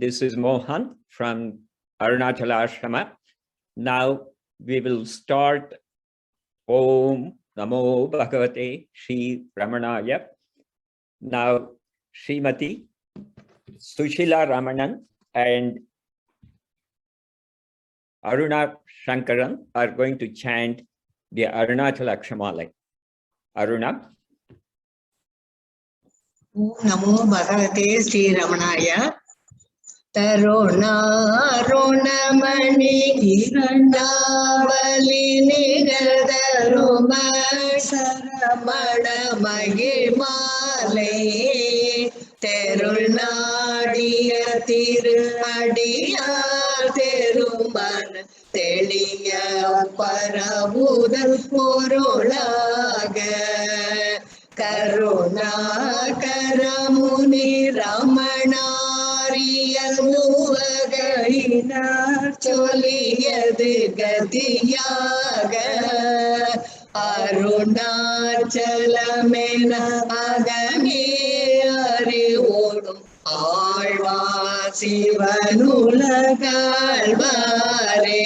This is Mohan from Arunachala Ashrama. Now we will start Om Namo Bhagavate Shri Ramanaya. Now Srimati Sushila Ramanan and Aruna Shankaran are going to chant the Arunachala Ashrama. Aruna. Namo Bhagavate Shri Ramanaya. Tarunarunamani Kirandavali Nigadaruma Saramana Magimale Terulnadiya Tiru Adiyar Teruman Teliya Paravudal Porulaga Karuna Karamuni Ramana Choliyadu Gadiyaga Arunachalamena Agame Arivodum Alva Sivanulagalvare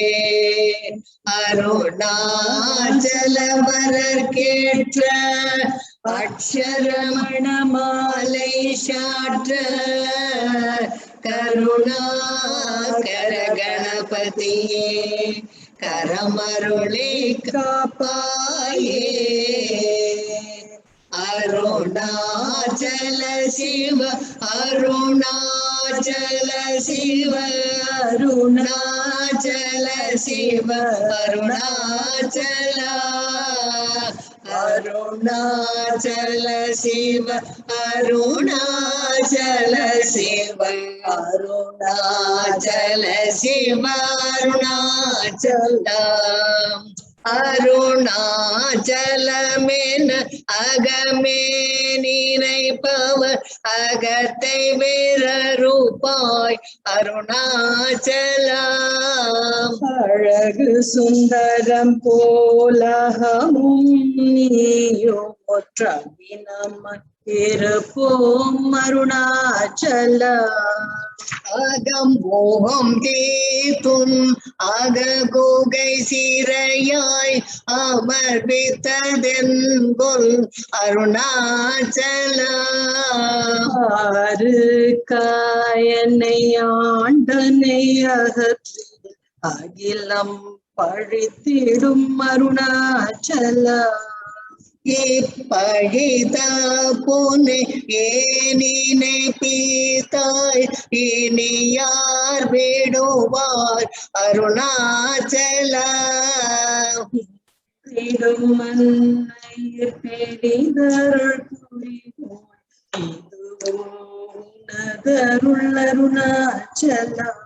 Arunachalavarakketra Aksharamana Malai Shatra Karuna Karaganapatiye Karamarule Kapaye Arunachala Shiva Arunachala Shiva Arunachala Shiva Arunachala Arunachala Shiva Arunachala Shiva Arunachala Shiva Arunachala Arunachalamena Agame Ninaipavar Agattai Verarupai Arunachalam Aragu Sundaram Polahamum Niyum Mutravinama Irupum Arunachalam Agam Boham Detun Agagogai Sirayai Amar Bitadengol Arunachalam Arukayanai Andanai Ahatri Agilam Paritidum Arunachalam Ipagita pone enine pitai iniyar veduvar Arunachalam Idumannai pedidar kurivoy iduvunnadarul Arunachalam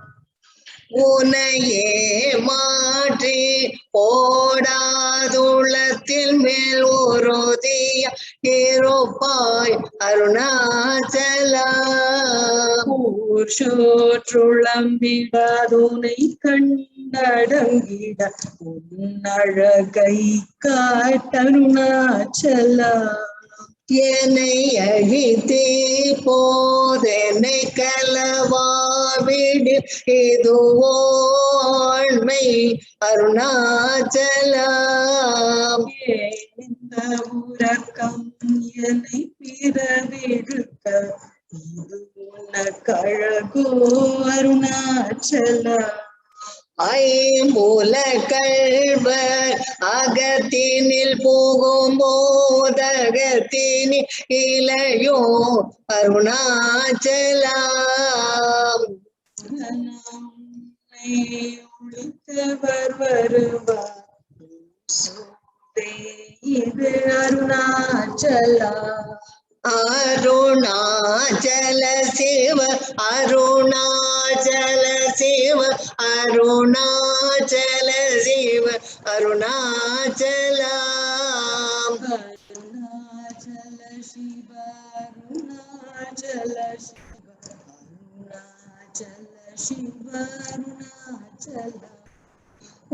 உனையே மாற்றி போடாதுளத்தில் மேல் ஒருதிய இருப்பாய் அருணாச்சலம் ஊர்ஷோற்றுளம்பிடாதுனை கண்டடங்கிட உன்னழகை காட்டருணாச்சலம் என்னை அழித்தே போதென்னை கலவாவிடு இதுவோண்மை அருணாச்சலம் இந்த உறக்கம் என்னை பிறவிழுக்க இது உனக்கழகோ அருணாச்சலம் ஐம்புல கள்வர் அகத்தினில் புகும் போதகத்தினி இளையோ அருணாச்சலம் ஒழித்தவர் வருவார் இது Arunachalam Arunachala Shiva Arunachala Shiva Arunachala Shiva Arunachalam Arunachala Shiva Arunachala Shiva Arunachala Shiva Arunachalam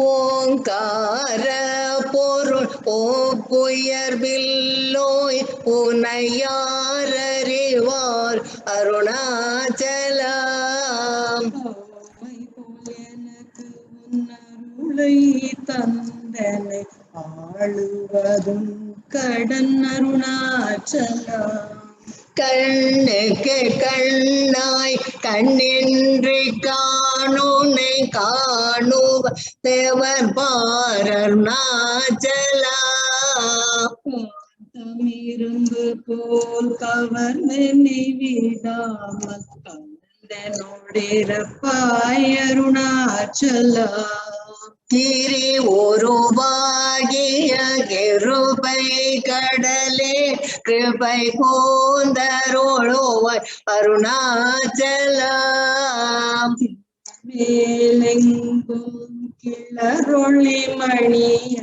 ஓங்கார பொருள் ஓப்புயர் பில்லோய் உனையார் அறிவார் அருணாச்சலம் அவை போல் எனக்கு உன்னருளை தந்தனை ஆளுவதும் கடன் அருணாச்சலா. கண்ணுக்கு கண்ணாய் கண்ணின்றி காணுனை காணுவ தேவர் பார் அருணாச்சலா. இரும்பு போல் கவர்ந்தனை விடாமல் கந்தனோடிருப்பாய் அருணாச்சலா. கிரி உருவாகிய கிருபை கடலே கிருபை கூந்தருளுவாய் அருணாச்சலா. மேலெங்கும் கிளரொளி மணிய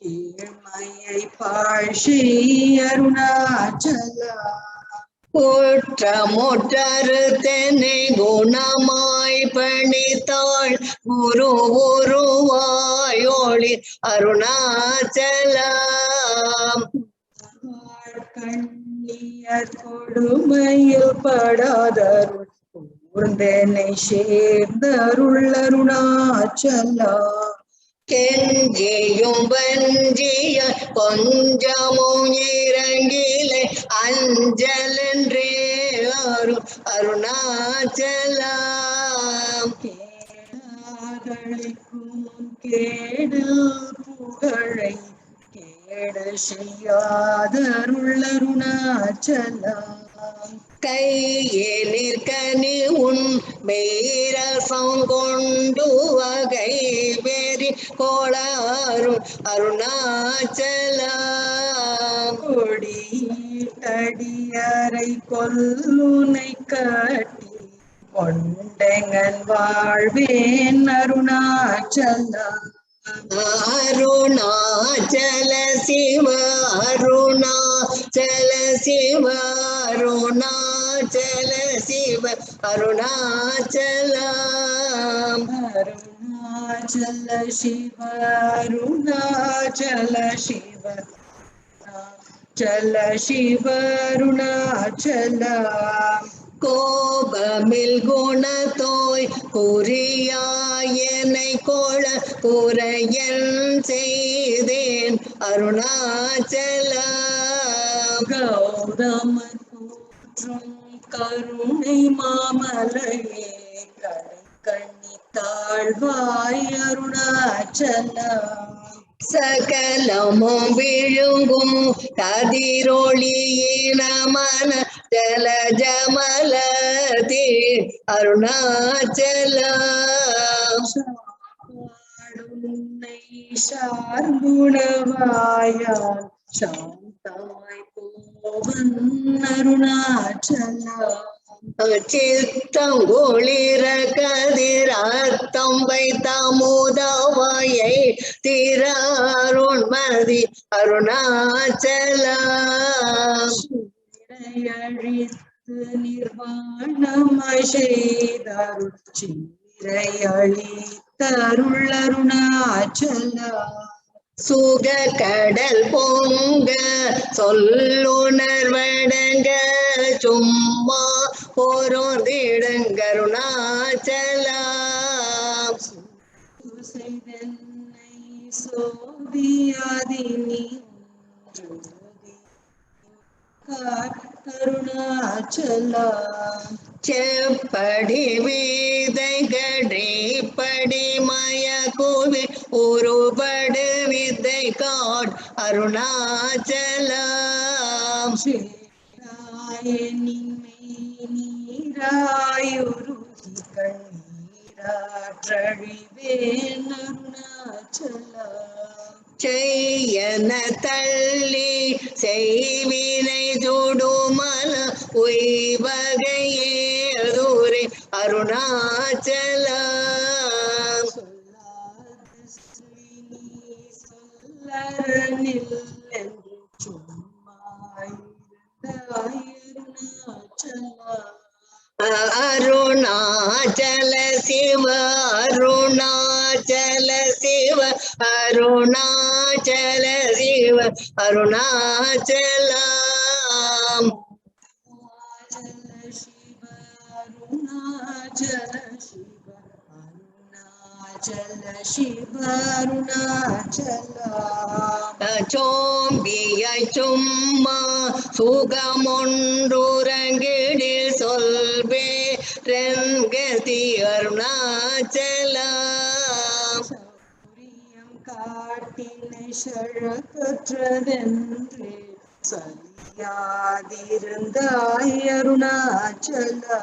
கீழ்மையை பாழ்ஷி அருணாச்சலா. குற்றமுற்றரு தென்னை குணமாய் பணித்தாள் குரு உருவாயோளி அருணாச்சலா. கண்ணியர் கொடுமையில் படாதருள் கூர்ந்தனை சேர்ந்தருள் அருணாச்சலா. கெஞ்சியும் வஞ்சிய கொஞ்சமும் இறங்கிலே அஞ்சலென்றே அருணாச்சலா. கேடாதளிக்கும் கேடல் புகழை கேட செய்யாதருள் அருணாச்சலா. கையினிற் கனி உன் மெய்ரசம் கொண்டு வகை வெறி கோளாரும் அருணாச்சலா. கொடியடியரை கொல்லுனை கட்டி கொண்டெங்கன் வாழ்வேன் அருணாச்சலா. அருணாச்சல சிவ அருணாச்சல சிவ அருணாச்சல சிவ அருணாச்சலா. அருணாச்சல சிவ அருணாச்சல சிவ அருணாச்சல சிவ அருணாச்சலா. கோபமில் குணத்தோய் குறியாயனை கோள குறையன் செய்தேன் அருணாச்சலா. கௌதமர் போற்றும் கருணை மாமலையே கடை கண்ணி தாழ்வாய் அருணாச்சலா. சகலமும் விழுங்கும் கதிரொளியின மன ஜல ஜமலதி அருணாச்சலா. உன்னை சார்புணவாயால் சாந்தமாய் போவன் அருணாச்சலா. சித்தம் குளிர கதிராத்தம் வைத்த முதவாயை திராருண்மதி அருணாச்சலா. அழித்து நிர்வாணமாய் செய்தருள் சீரையழித்தருள் அருணாச்சலா. சுக கடல் பொங்க சொல்லுணர்வடங்க சும்மா பொருந்திடுங்கருணாச்சலா. செய்தென்னை சோதியாதினி அருணாச்சலா. செப்படி விதைகடி படி மய கோவி ஒருபடு விதை காட் அருணாச்சலா. நீராயுருகி கண்ணீராற்றழிவேன் அருணாச்சலா. செய்யன தள்ளி செய்வினை சுடுமல உய்வகையே தூரே அருணாச்சலா. சொல்லரனில் என்று சும்மாயிருந்தாய் அருணாச்சல சிவ அருணாச்சல சிவ அருணாச்சல சிவ அருணாச்சலா. சிவ அருணாச்சல சோம்பியை சும்மா சுகமொன்றுறங்கிடில் சொல்வே ரெங்கதி அருணாச்சலா காட்டினை சழக்கற்றதென்றே சரியாதிருந்தாய் அருணாச்சலா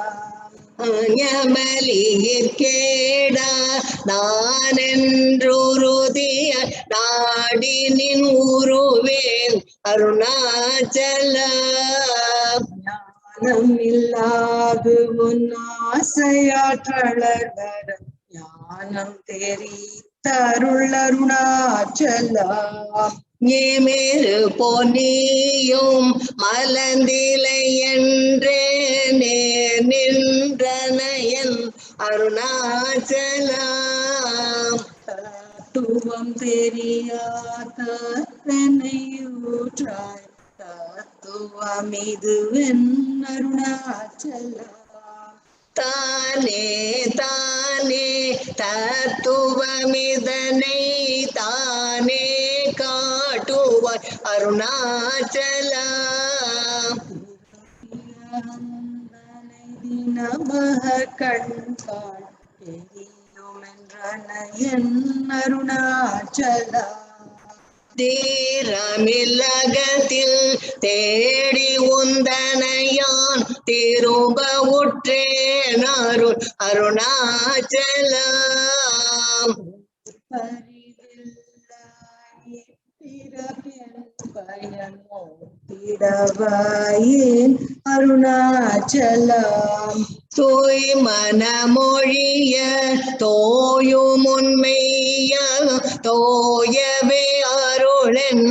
ஞமலியிற்கேடா நானென்றுருதிய நாடினின் உருவேன் அருணாச்சலா ஞானம் இல்லாது உன் ஆசையாற்றளர் ஞானம் தெரித்தருள் அருணாச்சலா ஏமேறு பொன்னியும் மலந்திலை என்றே நேர் நின்றனையன் அருணாச்சலா தத்துவம் தெரியாதனையூற்றாய் தத்துவம் இதுவென் அருணாச்சலா தானே தானே தத்துவமிதனை தானே காட்டுவாய் அருணாச்சலா தினமக கண்பாள் தெரியுமென்றனையன் அருணாச்சலா தீரமில்லகத்தில் தேடி உந்தனையான் திரும்ப உற்றேன் அருள் அருணாச்சலா பரிவில்லாயே பிறப்பென் பயன் மோத்திடவாயேன் அருணாச்சலா தூய் மனமொழிய தோயும் உண்மைய தோயவே அருளன்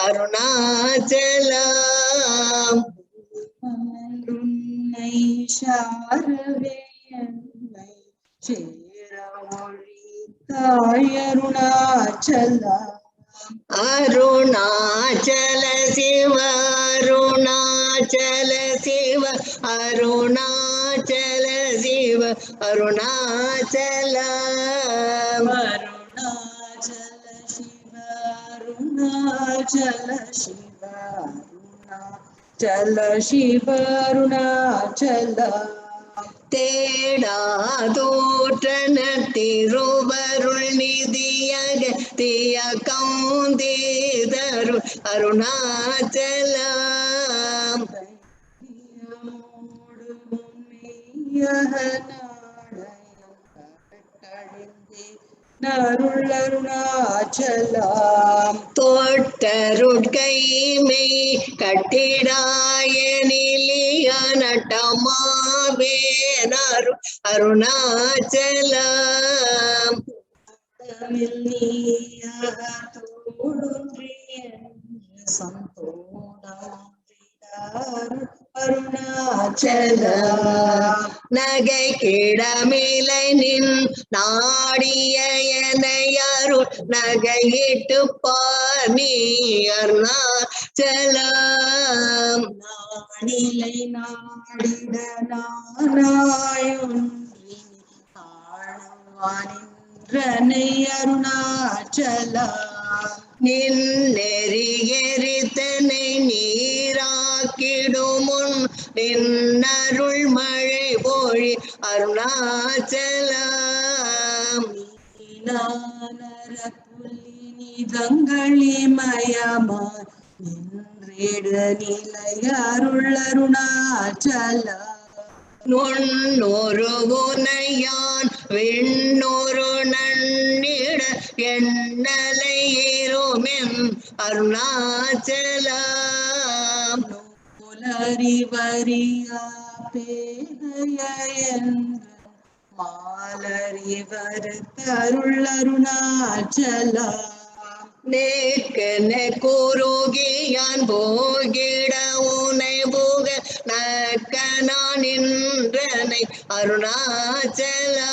அருணாச்சலா உன்னை சாரவே என்னை சேரமொழி தாய் அருணாச்சலா அருணாச்சல சிவ அருணாச்சல சிவ அருணாச்சல சிவ அருணாச்சலா அருணாச்சல சிவ அருணாச்சல சிவ அருணாச்சல சிவ அருணாச்சலா தேடாதோற்றன திருவருள் நிதியக திய கௌந்தேதருள் அருணாச்சலா அருள் அருணாச்சலா தொட்டருட்கைமை கட்டிடாய நிலிய நட்டமாவேனரு அருணாச்சலா அருணாச்சலா நகை கிடமிலை நின் நாடிய எனையருள் நகையிட்டு பாணி அருணாச்சலா நாடிலை நாடிட நானாயொன்றி ஆழவானின்றனை அருணாச்சலா நின் நெறி எரித்தனை நீராக்கிடுமுன் நின்னருள் மழை பொழி அருணாச்சலா நர புலி நிதங்களி மயமா நின்றேடு நிலை அருள் அருணாச்சலா நுண்ணொரு குனையான் விண்ணொரு நன்னிட எண்ணலை ஏறுமென் அருணாச்சலா நூலறிவறியா பேதைய என்று மாலறிவருத்தருள் அருணாச்சலா நேக்கன குருகியான் போகிட உனை புக நக்கனான் நின்றனை அருணாச்சலா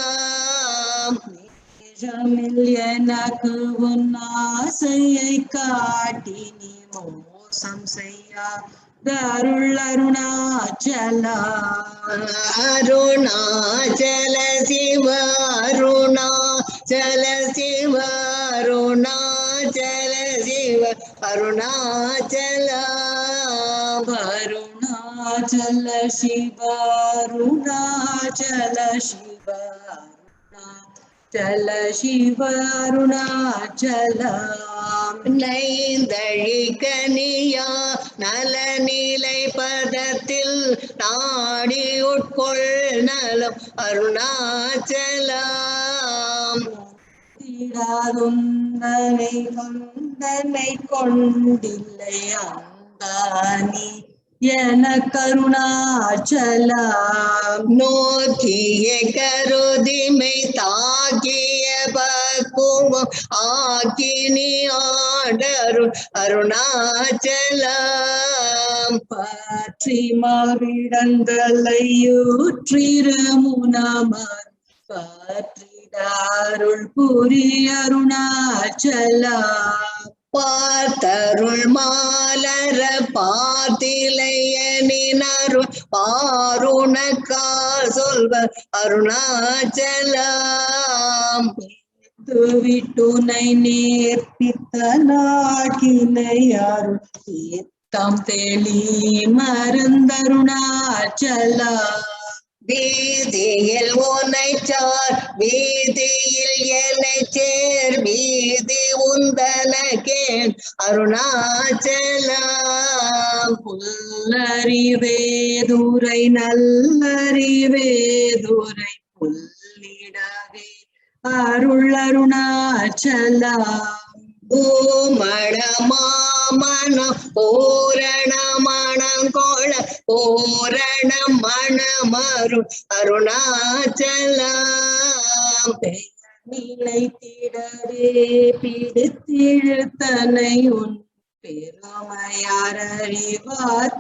நேசமில் எனக்கு உன் ஆசையை காட்டி நீ மோசம் செய்யா அருள் அருணாச்சலா அருணாச்சல சிவ அருணாச்சல சிவ அருணாச்சல சிவ அருணாச்சலா அருணாச்சல சிவ அருணாச்சல சிவ அருணாச்சல சிவ அருணாச்சலம் நைந்தழிகனியா நலநிலை பதத்தில் நாடி உட்கொள் நலம் அருணாச்சலம் தீராதொந்தனை கொந்தனை கொண்டில்லை அந்தானி என கருணாச்சலம் நோக்கிய கருதிமை தாக்கிய பக்குவம் ஆக்கினி ஆடருள் அருணாச்சலம் பற்றி மாவிடங்களையூற்றிரு முனமர் பற்றிடாருள் புரி அருணாச்சலம் பார்த்தருள் மாலர பார்த்திலையனினருள் பாருணக்கா சொல்வ அருணாச்சலம் விட்டுனை நேர்ப்பித்த நாகினை அருள் தீர்த்தம் தெளி மருந்தருணாச்சலம் வீதியில் உனை சார் வீதியில் என்னை சேர் வீதி உந்தனக்கேன் அருணாச்சலம் புல்லறிவேதுரை நல்லறிவேதுரை புல்லிடவே அருள் அருணாச்சலம் பூமணமாமணம் பூரண மணங்கோள பூரண மணமருள் அருணாச்சலம் நிலைத்திடவே பிடித்திழுத்தனை உன் பெருமையார் அறிவார்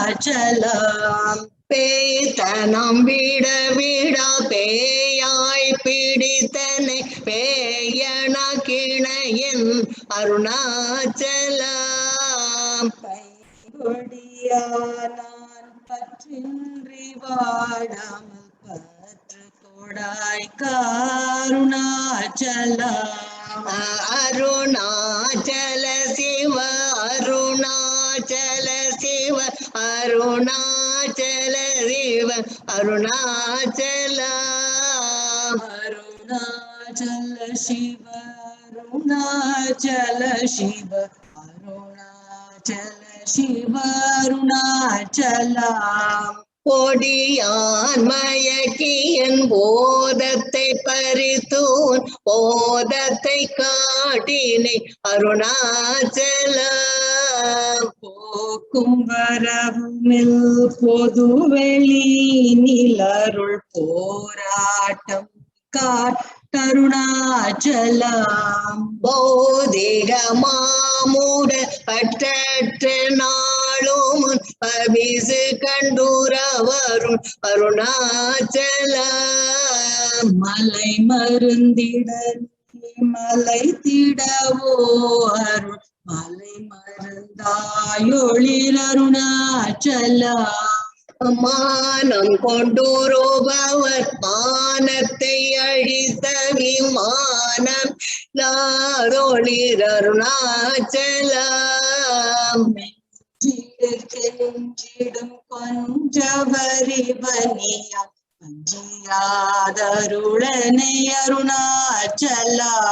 அருணாச்சலம் பேய்த்தனம் விட விடா பேயாய் பிடித்தனை பேயன கிணையன் அருணாச்சலம் கொடியானான் பற்றின்றி வாடாமல் பற்று கொடாய் கருணாச்சலம் அருணாச்சல சிவ அருணாச்சல சிவ அருணாச்சல சிவ அருணாச்சலம் அருணாச்சல சிவ அருணாச்சல சிவ அருணாச்சல சிவ அருணாச்சலம் பொடியான் மயக்கியன் போதத்தை பறித்தூன் போதத்தை காட்டினை அருணாச்சலம் போக்கும் வரவுமில் பொதுவெளி நிலருள் போராட்டம் காட்டருணாச்சலம் பௌதிக மாமுட பற்றற்ற நாளும் பவிசு கண்டுர வரும் அருணாச்சலம் மலை மருந்திட மலை திடவோ அருள் மலை மருந்தாயொளிர் அருணாச்சலம் மானம் கொண்டுருபவர் மானத்தை அழித்த விமானம் லாதொளிர் அருணாச்சலம் கெஞ்சிடும் கொஞ்சவரிவனியா அஞ்சியாதருளனை அருணாச்சலம்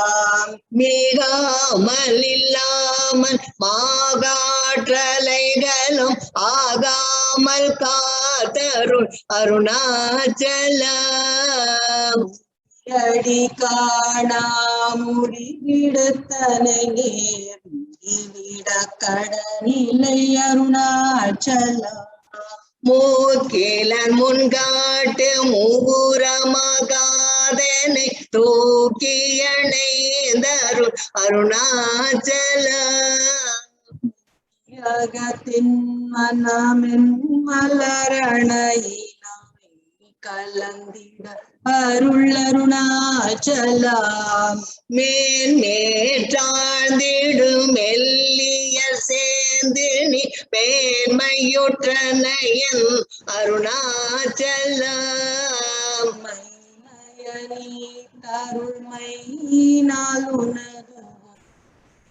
மிகாமல் இல்லாமல் மாகாற்றலைகளும் ஆகாமல் காத்தருள் அருணாச்சலம் அடி காணா முடிவிடத்தனை நேர் முடிவிட கடனிலை அருணாச்சலம் மூக்கிலன் முன்காட்டு மூகுரமகாதனை தூக்கியணைந்தருள் அருணாச்சலம் யகத்தின் மனமென் மலரணையினாய் கலந்திட அருள் அருணாச்சலம் மேன்மேற்றாழ்ந்திடும் மெல்லிய சேர் நீ மேன்மையுற்றனையன் அருணாச்சலம் மைமயனி கருள்மையினால் உனது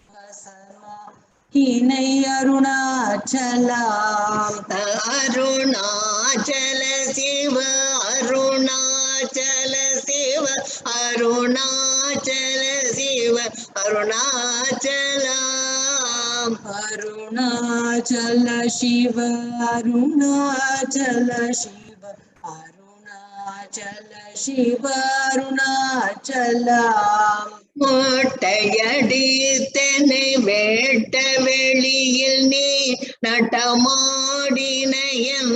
வசமா இணை அருணாச்சலம் அருணாச்சல சிவ அருணாச்சல சிவ அருணாச்சல சிவ அருணாச்சலம் அருணாச்சல சிவ அருணாச்சல சிவ அருணாச்சல சிவ அருணாச்சலம் மொட்டையடித்தனை வேட்ட வெளியில் நீ நடமாடினயன்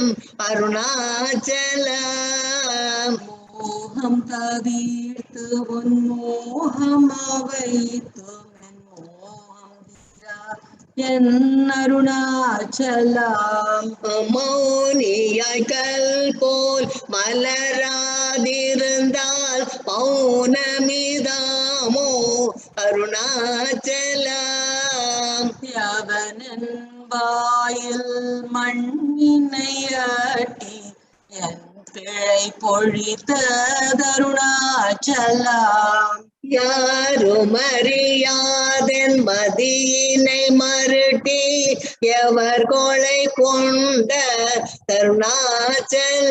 அருணாச்சலம் மோகம் தவிர்த்து உன் மோகம் வைத்து மோகம் தீரா என் அருணாச்சலம் மௌனியாய் கல் போல் மலராதிருந்தால் மௌனமிதாமோ அருணாச்சலம் யவனன் வாயில் மண்ணினையாட்டி என் பிழை பொழித்தருணாச்சலம் யாரும் அறியாதென் மதியினை மருட்டி எவர் கொலை கொண்ட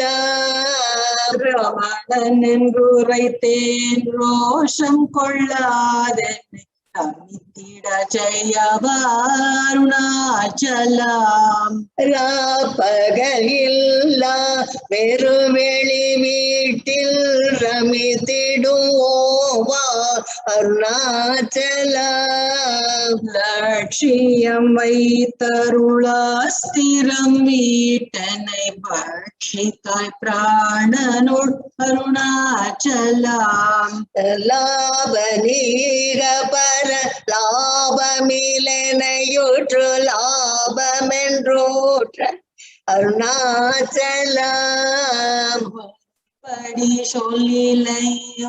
கருணாச்சலம் ரமணன் என்றுரைத்தேன் ரோஷம் கொள்ளாதென்னை அமித்திட ஜெயவாருணாச்சலம் ராப்பகலில்லா வெறுவெளி வீட்டில் ரமித்திடுவோவா அருணாச்சலம் லட்சியம் வைத்தருளாஸ்திரம் வீட்டனை பட்சித்தாய் பிராணனுள் அருணாச்சலம் லாப நீக பர லாபமிலனையுற்று லாபமென்றோற்ற அருணாச்சலம் படி சொல்லிலை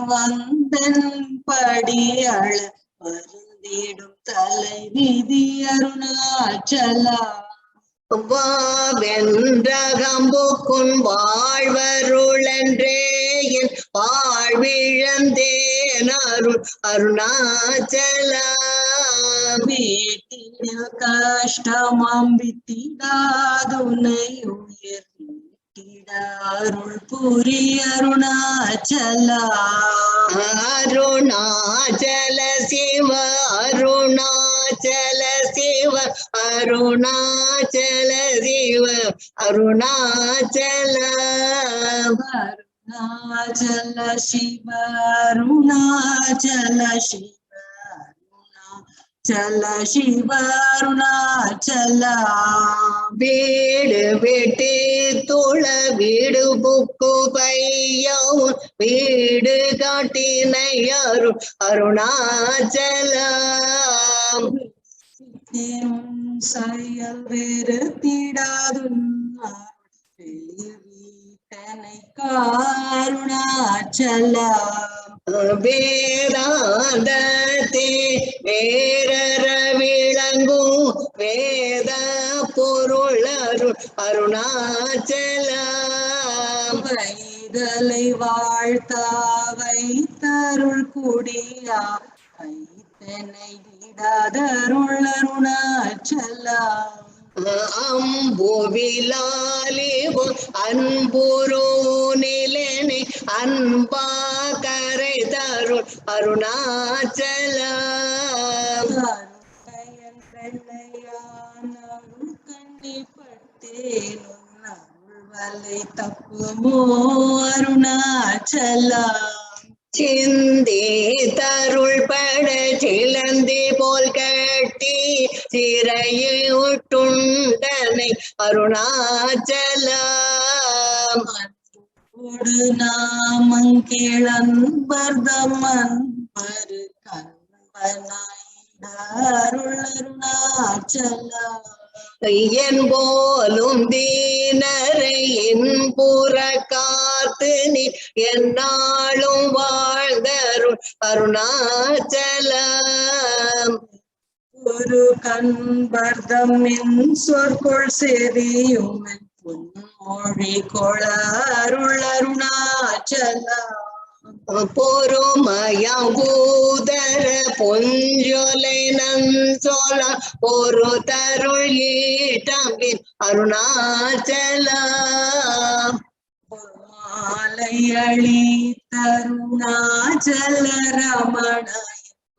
வந்தன் படியள வருந்திடும் தலை விதி அருணாச்சலம் வாவென்றகம்புக்குன் வாழ்வருளென்றே என் வாழ்விழந்தேன் அருணாச்சலம் வீட்டில் கஷ்டமாம் வித்திடாதுனை உயிர் வீட்டிட அருள் புரி அருணாச்சலம் அருணாச்சல சிவ அருணாச்சல சிவ அருணாச்சல சிவ அருணாச்சலம் அருணாச்சல சிவ அருணாச்சல சிவ அருணாச்சல சிவ அருணாச்சலம் வீடு வெட்டி துள வீடு புக்கு பையவும் வீடு காட்டினை அருணாச்சலம் செயல் வெறுத்திடாதும் வீட்டனை காருணாச்சலம் வேதாந்தத்தே வேரற விளங்கும் வேத பொருள் அருணாச்சலம் வைதலை வாழ்த்தா வைத்தருள் குடியா வைத்தனை விடாதருள் அருணாச்சலம் அம்புவிலாலிவு அன்புரு நிலனை அன்பா கரை தருள் அருணாச்சலம் அருள் கண்ணிப்பட்டேன் அருள் வலை தப்புமோ அருணாச்சலம் சிந்தி தருள் பட சிலந்தி போல் கட்டி சிறையில் உட்டுண்டனை அருணாச்சலம் நாமங்கிழன்பர்தமன் பரு கண்பனாய் அருள் அருணாச்சலம் என் போலும் தீனரை இன்புற காத்து நீ என்னாலும் வாழ்ந்தருள் அருணாச்சலம் ஒரு கண்பர்தம் என் சொற்கொள் செறியும் பொன்மொழி கொள அருள் அருணாச்சலா பொறுமயம் பூதர பொஞ்சொலை நன்சொல ஒரு தருள் ஈட்டம்பின் அருணாச்சலா மாலை அளித்தருணாச்சல ரமண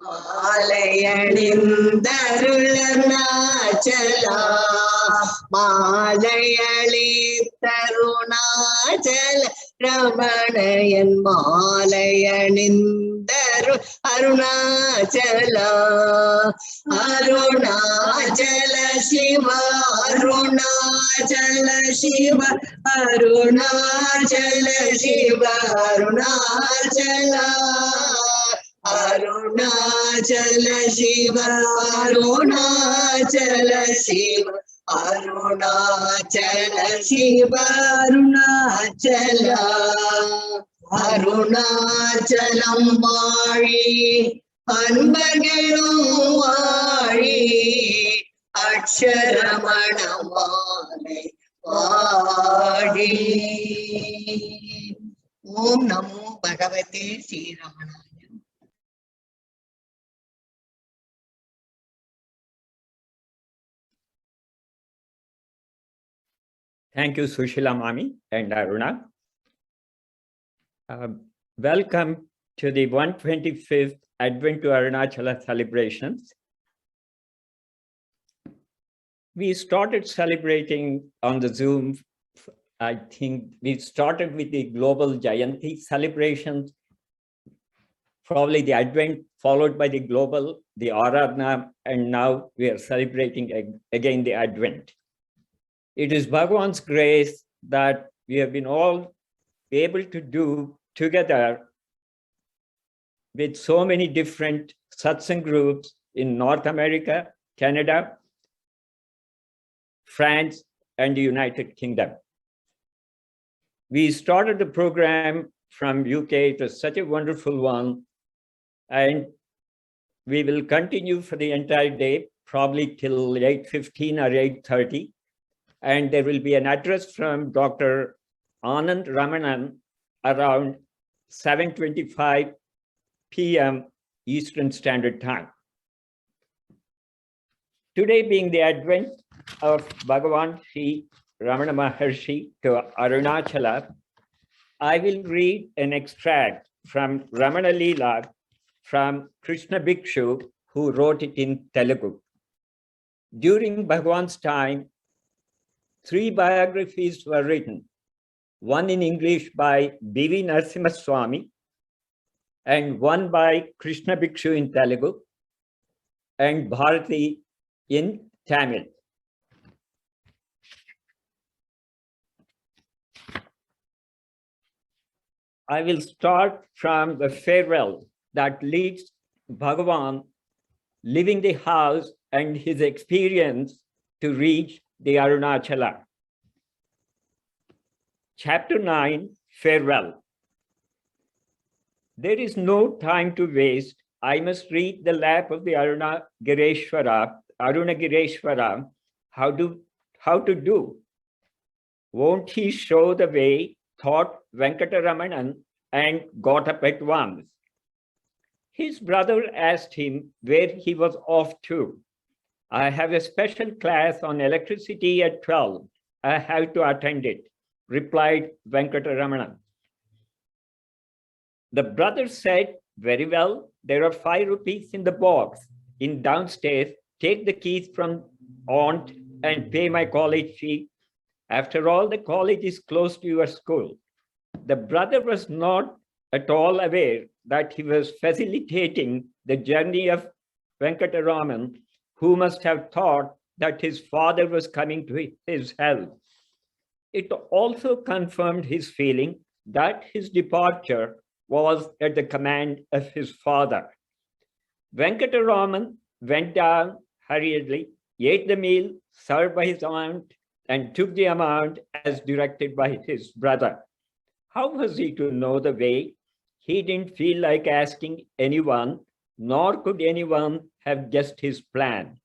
மாலையணிந்தருளருணாச்சலா மாலையளித்தருணாச்சல ரமணயன் மாலையணிந்தரு அருணாச்சலா அருணாச்சல சிவ அருணாச்சல சிவ அருணாச்சல சிவ அருணாச்சலா அருணாச்சல சிவ அருணாச்சல சிவ அருணாச்சல சிவ அருணாச்சலா அருணாச்சலம் வாழி அன்பர்களும் வாழி அக்ஷரமணம் மாலை வாழி. ஓம் நமோ பகவதே ஸ்ரீரமணாய. Thank you, Sushila Mami and Aruna. Welcome to the 125th Advent to Arunachala celebrations. We started celebrating on the Zoom. I think we started with the global Jayanti celebrations, probably the Advent followed by the global, the Aradhana, and now we are celebrating again the Advent. It is Bhagavan's grace that we have been all able to do together with so many different satsang groups in North America, Canada, France, and the United Kingdom. We started the program from UK. It was such a wonderful one. And we will continue for the entire day, probably till 8:15 or 8:30. And there will be an address from Dr. Anand Ramanan around 7:25 p.m. Eastern Standard Time. Today being the advent of Bhagavan Sri Ramana Maharshi to Arunachala, I will read an extract from Ramana Leela from Krishna Bhikshu, who wrote it in Telugu. During Bhagavan's time, 3 biographies were written, one in English by B.V. Narasimha and one by Krishna Bhikshu in Telugu, and Bharati in Tamil. I will start from the farewell that leads Bhagavan leaving the house and his experience to reach the Arunachala. Chapter 9, Farewell. There is no time to waste. I must read the lap of the Arunagireshwara, how to do. Won't he show the way, thought Venkataramanan, and got up at once. His brother asked him where he was off to. I have a special class on electricity at 12. I have to attend it, replied Venkataramanan. The brother said, very well, there are 5 rupees in the box. In downstairs, take the keys from aunt and pay my college fee. After all, the college is close to your school. The brother was not at all aware that he was facilitating the journey of Venkataraman, who must have thought that his father was coming to his help. It also confirmed his feeling that his departure was at the command of his father. Venkataraman went down hurriedly, ate the meal served by his aunt, and took the amount as directed by his brother. How was he to know the way? He didn't feel like asking anyone, nor could anyone have guessed his plan.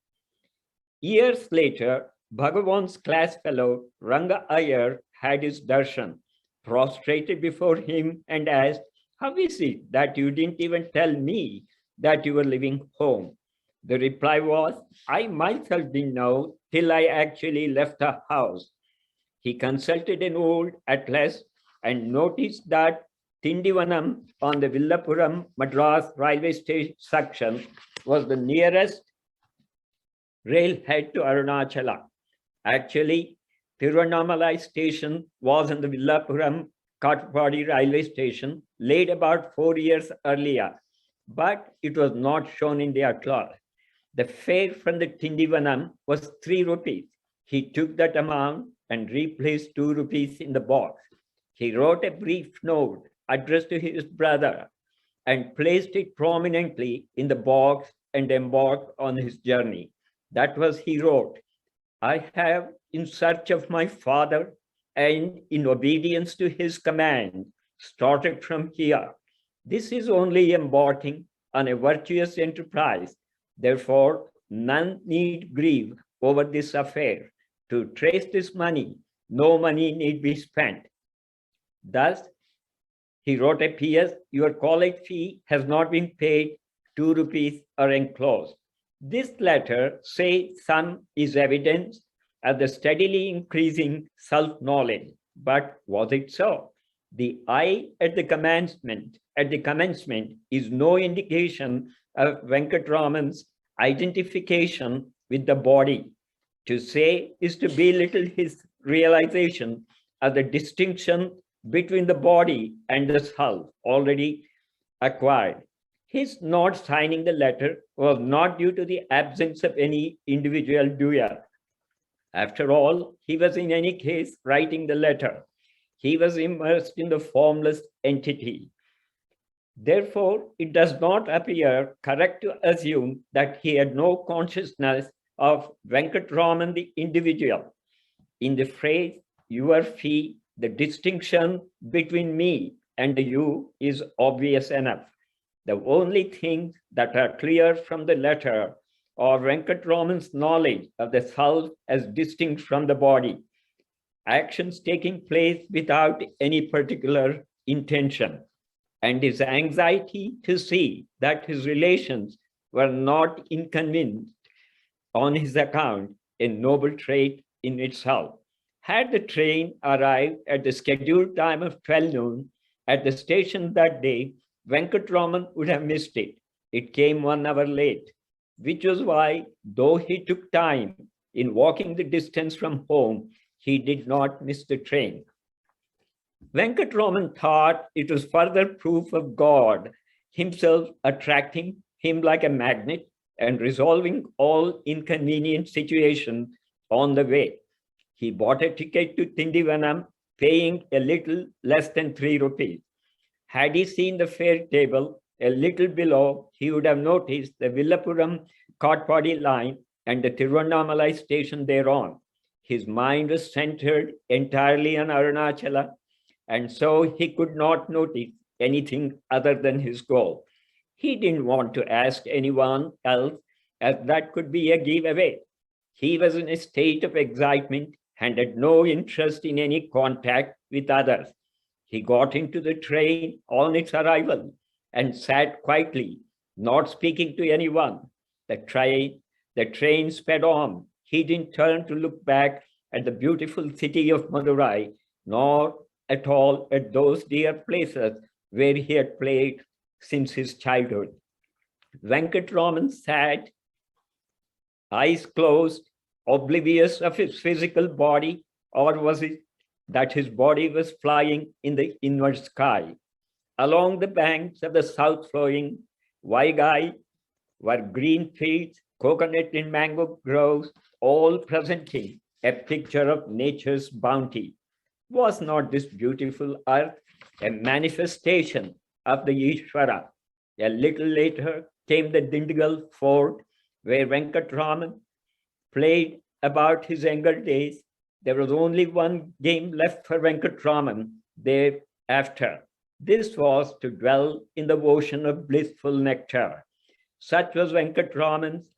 Years later, Bhagavan's class fellow Ranga Iyer had his darshan, prostrated before him and asked, "How is it that you didn't even tell me that you were leaving home?" The reply was, "I myself didn't know till I actually left the house." He consulted an old atlas and noticed that Tindivanam on the Villapuram Madras railway station section was the nearest railhead to Arunachala. Actually, Tiruvannamalai station was in the Villapuram Katpadi railway station, laid about 4 years earlier, but it was not shown in the atlas. The fare from the Tindivanam was 3 rupees. He took that amount and replaced 2 rupees in the box. He wrote a brief note addressed to his brother and placed it prominently in the box and embarked on his journey. That was, he wrote, "I have, in search of my father and in obedience to his command, started from here. This is only embarking on a virtuous enterprise. Therefore, none need grieve over this affair. To trace this money, no money need be spent." Thus, he wrote a PS, "Your college fee has not been paid, 2 rupees are enclosed." This letter, say some, is evidence of the steadily increasing self-knowledge. But was it so? The I at the commencement is no indication of Venkatraman's identification with the body. To say is to belittle his realization of the distinction between the body and the soul already acquired. His not signing the letter was not due to the absence of any individual doer. After all, he was in any case writing the letter. He was immersed in the formless entity. Therefore, it does not appear correct to assume that he had no consciousness of Venkatraman, the individual. In the phrase, "your fee," the distinction between me and you is obvious enough. The only things that are clear from the letter are Venkatraman's knowledge of the self as distinct from the body, actions taking place without any particular intention, and his anxiety to see that his relations were not inconvenienced on his account, a noble trait in itself. Had the train arrived at the scheduled time of 12 noon at the station that day, Venkatraman would have missed it. It came 1 hour late, which was why, though he took time in walking the distance from home, he did not miss the train. Venkatraman thought it was further proof of God himself attracting him like a magnet and resolving all inconvenient situations on the way. He bought a ticket to Tindivanam, paying a little less than 3 rupees. Had he seen the fare table a little below, he would have noticed the Villapuram Katpadi line and the Tiruvannamalai station thereon. His mind was centered entirely on Arunachala, and so he could not notice anything other than his goal. He didn't want to ask anyone else, as that could be a giveaway. He was in a state of excitement and had no interest in any contact with others. He got into the train on its arrival and sat quietly, not speaking to anyone. The train sped on. He didn't turn to look back at the beautiful city of Madurai, nor at all at those dear places where he had played since his childhood. Venkatraman sat, eyes closed, oblivious of his physical body, or was it that his body was flying in the inward sky? Along the banks of the south-flowing Vaigai were green fields, coconut and mango groves, all presenting a picture of nature's bounty. Was not this beautiful earth a manifestation of the Ishvara? A little later came the Dindigal fort, where Venkatraman played about his younger days. There was only one game left for Venkatraman thereafter. This was to dwell in the ocean of blissful nectar. Such was Venkatraman's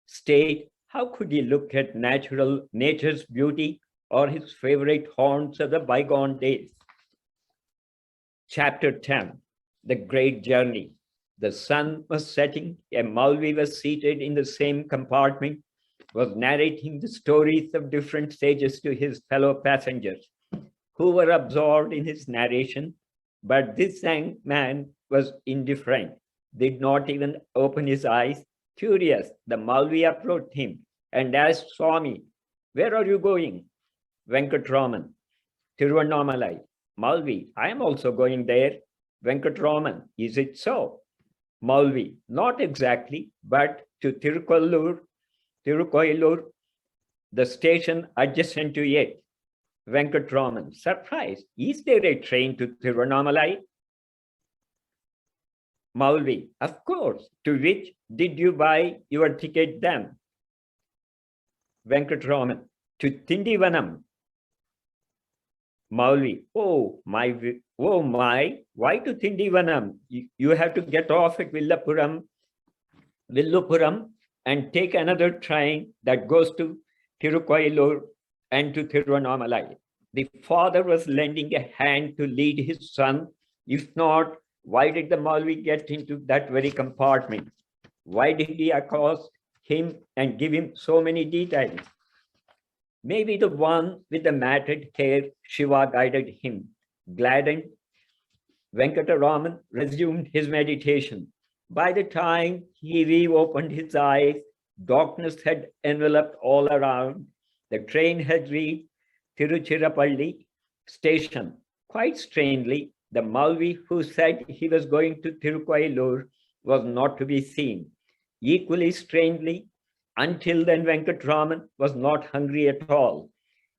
state. How could he look at nature's beauty or his favorite haunts of the bygone days? Chapter 10, The Great Journey. The sun was setting. A Maulvi was seated in the same compartment, was narrating the stories of different stages to his fellow passengers, who were absorbed in his narration. But this young man was indifferent, did not even open his eyes. Curious, the Maulvi approached him and asked Swami, "Where are you going?" Venkatraman, Tiruvannamalai. Maulvi, I am also going there. Venkatraman, is it so? Maulvi, not exactly, but to Tirukollur, the station adjacent to it. Venkatraman, surprised, is there a train to Tiruvannamalai? Maulvi, of course, to which did you buy your ticket then? Venkatraman, to Tindivanam. Maulvi, oh my, why to Tindivanam? You have to get off at Villupuram and take another train that goes to Tirukoilur and to Tiruvannamalai. The father was lending a hand to lead his son. If not, why did the Maulvi get into that very compartment? Why did he accost him and give him so many details? Maybe the one with the matted hair, Shiva guided him. Gladdened, Venkataraman resumed his meditation. By the time he reopened his eyes, darkness had enveloped all around. The train had reached Tiruchirappalli station. Quite strangely, the Maulvi who said he was going to Tirukoilur was not to be seen. Equally strangely, until then, Venkatraman was not hungry at all.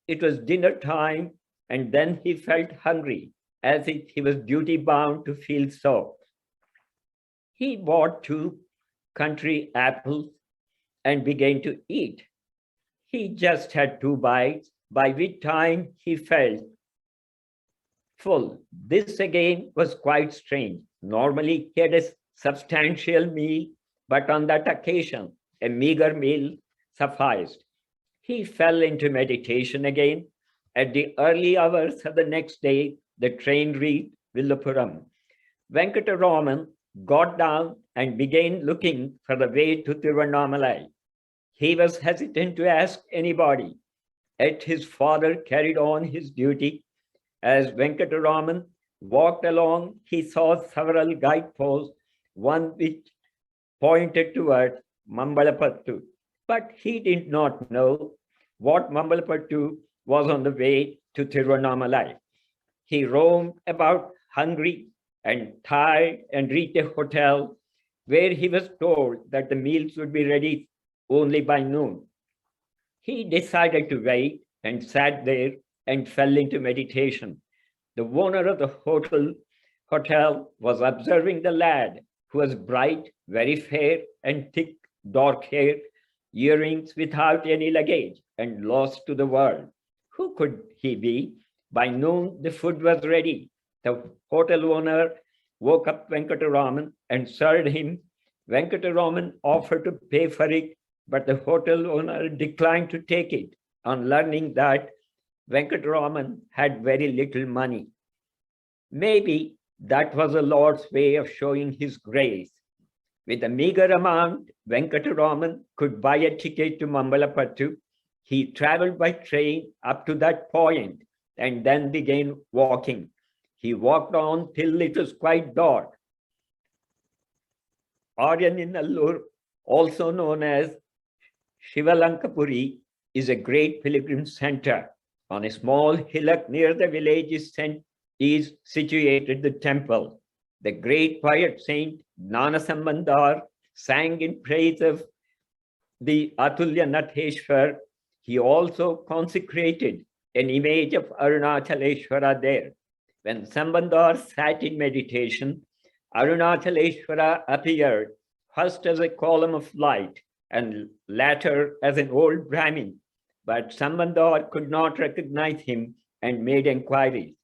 It was dinner time, and then he felt hungry, as if he was duty-bound to feel so. He bought 2 country apples and began to eat. He just had 2 bites, by which time he felt full. This again was quite strange. Normally, he had a substantial meal, but on that occasion, a meager meal sufficed. He fell into meditation again. At the early hours of the next day, the train reached Villupuram. Venkataraman got down and began looking for the way to Tiruvannamalai. He was hesitant to ask anybody. Yet his father carried on his duty. As Venkataraman walked along, he saw several guideposts, one which pointed towards Mambalapattu, but he did not know what Mambalapattu was on the way to Tiruvannamalai. He roamed about hungry and tired and reached a hotel where he was told that the meals would be ready only by noon. He decided to wait and sat there and fell into meditation. The owner of the hotel was observing the lad, who was bright, very fair, and thick, dark hair, earrings without any luggage, and lost to the world. Who could he be? By noon, the food was ready. The hotel owner woke up Venkataraman and served him. Venkataraman offered to pay for it, but the hotel owner declined to take it on learning that Venkataraman had very little money. Maybe that was the Lord's way of showing his grace. With a meager amount, Venkataraman could buy a ticket to Mambalapattu. He traveled by train up to that point and then began walking. He walked on till it was quite dark. Aryanallur, also known as Shivalankapuri, is a great pilgrim center. On a small hillock near the village is situated the temple. The great poet saint Nana Sambandar sang in praise of the Atulya Natheshwar. He also consecrated an image of Arunachala there. When Sambandar sat in meditation, Arunachala appeared first as a column of light and later as an old Brahmin. But Sambandar could not recognize him and made inquiries.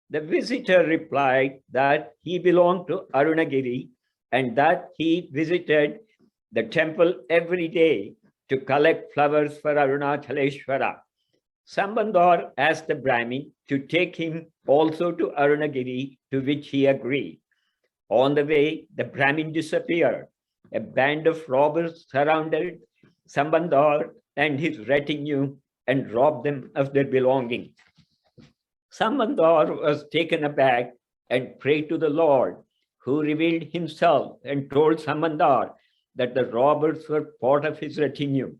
The visitor replied that he belonged to Arunagiri and that he visited the temple every day to collect flowers for Arunachaleshwara. Sambandar asked the Brahmin to take him also to Arunagiri, to which he agreed. On the way, the Brahmin disappeared. A band of robbers surrounded Sambandar and his retinue and robbed them of their belongings. Samantha was taken aback and prayed to the Lord, who revealed himself and told Samantha that the robbers were part of his retinue,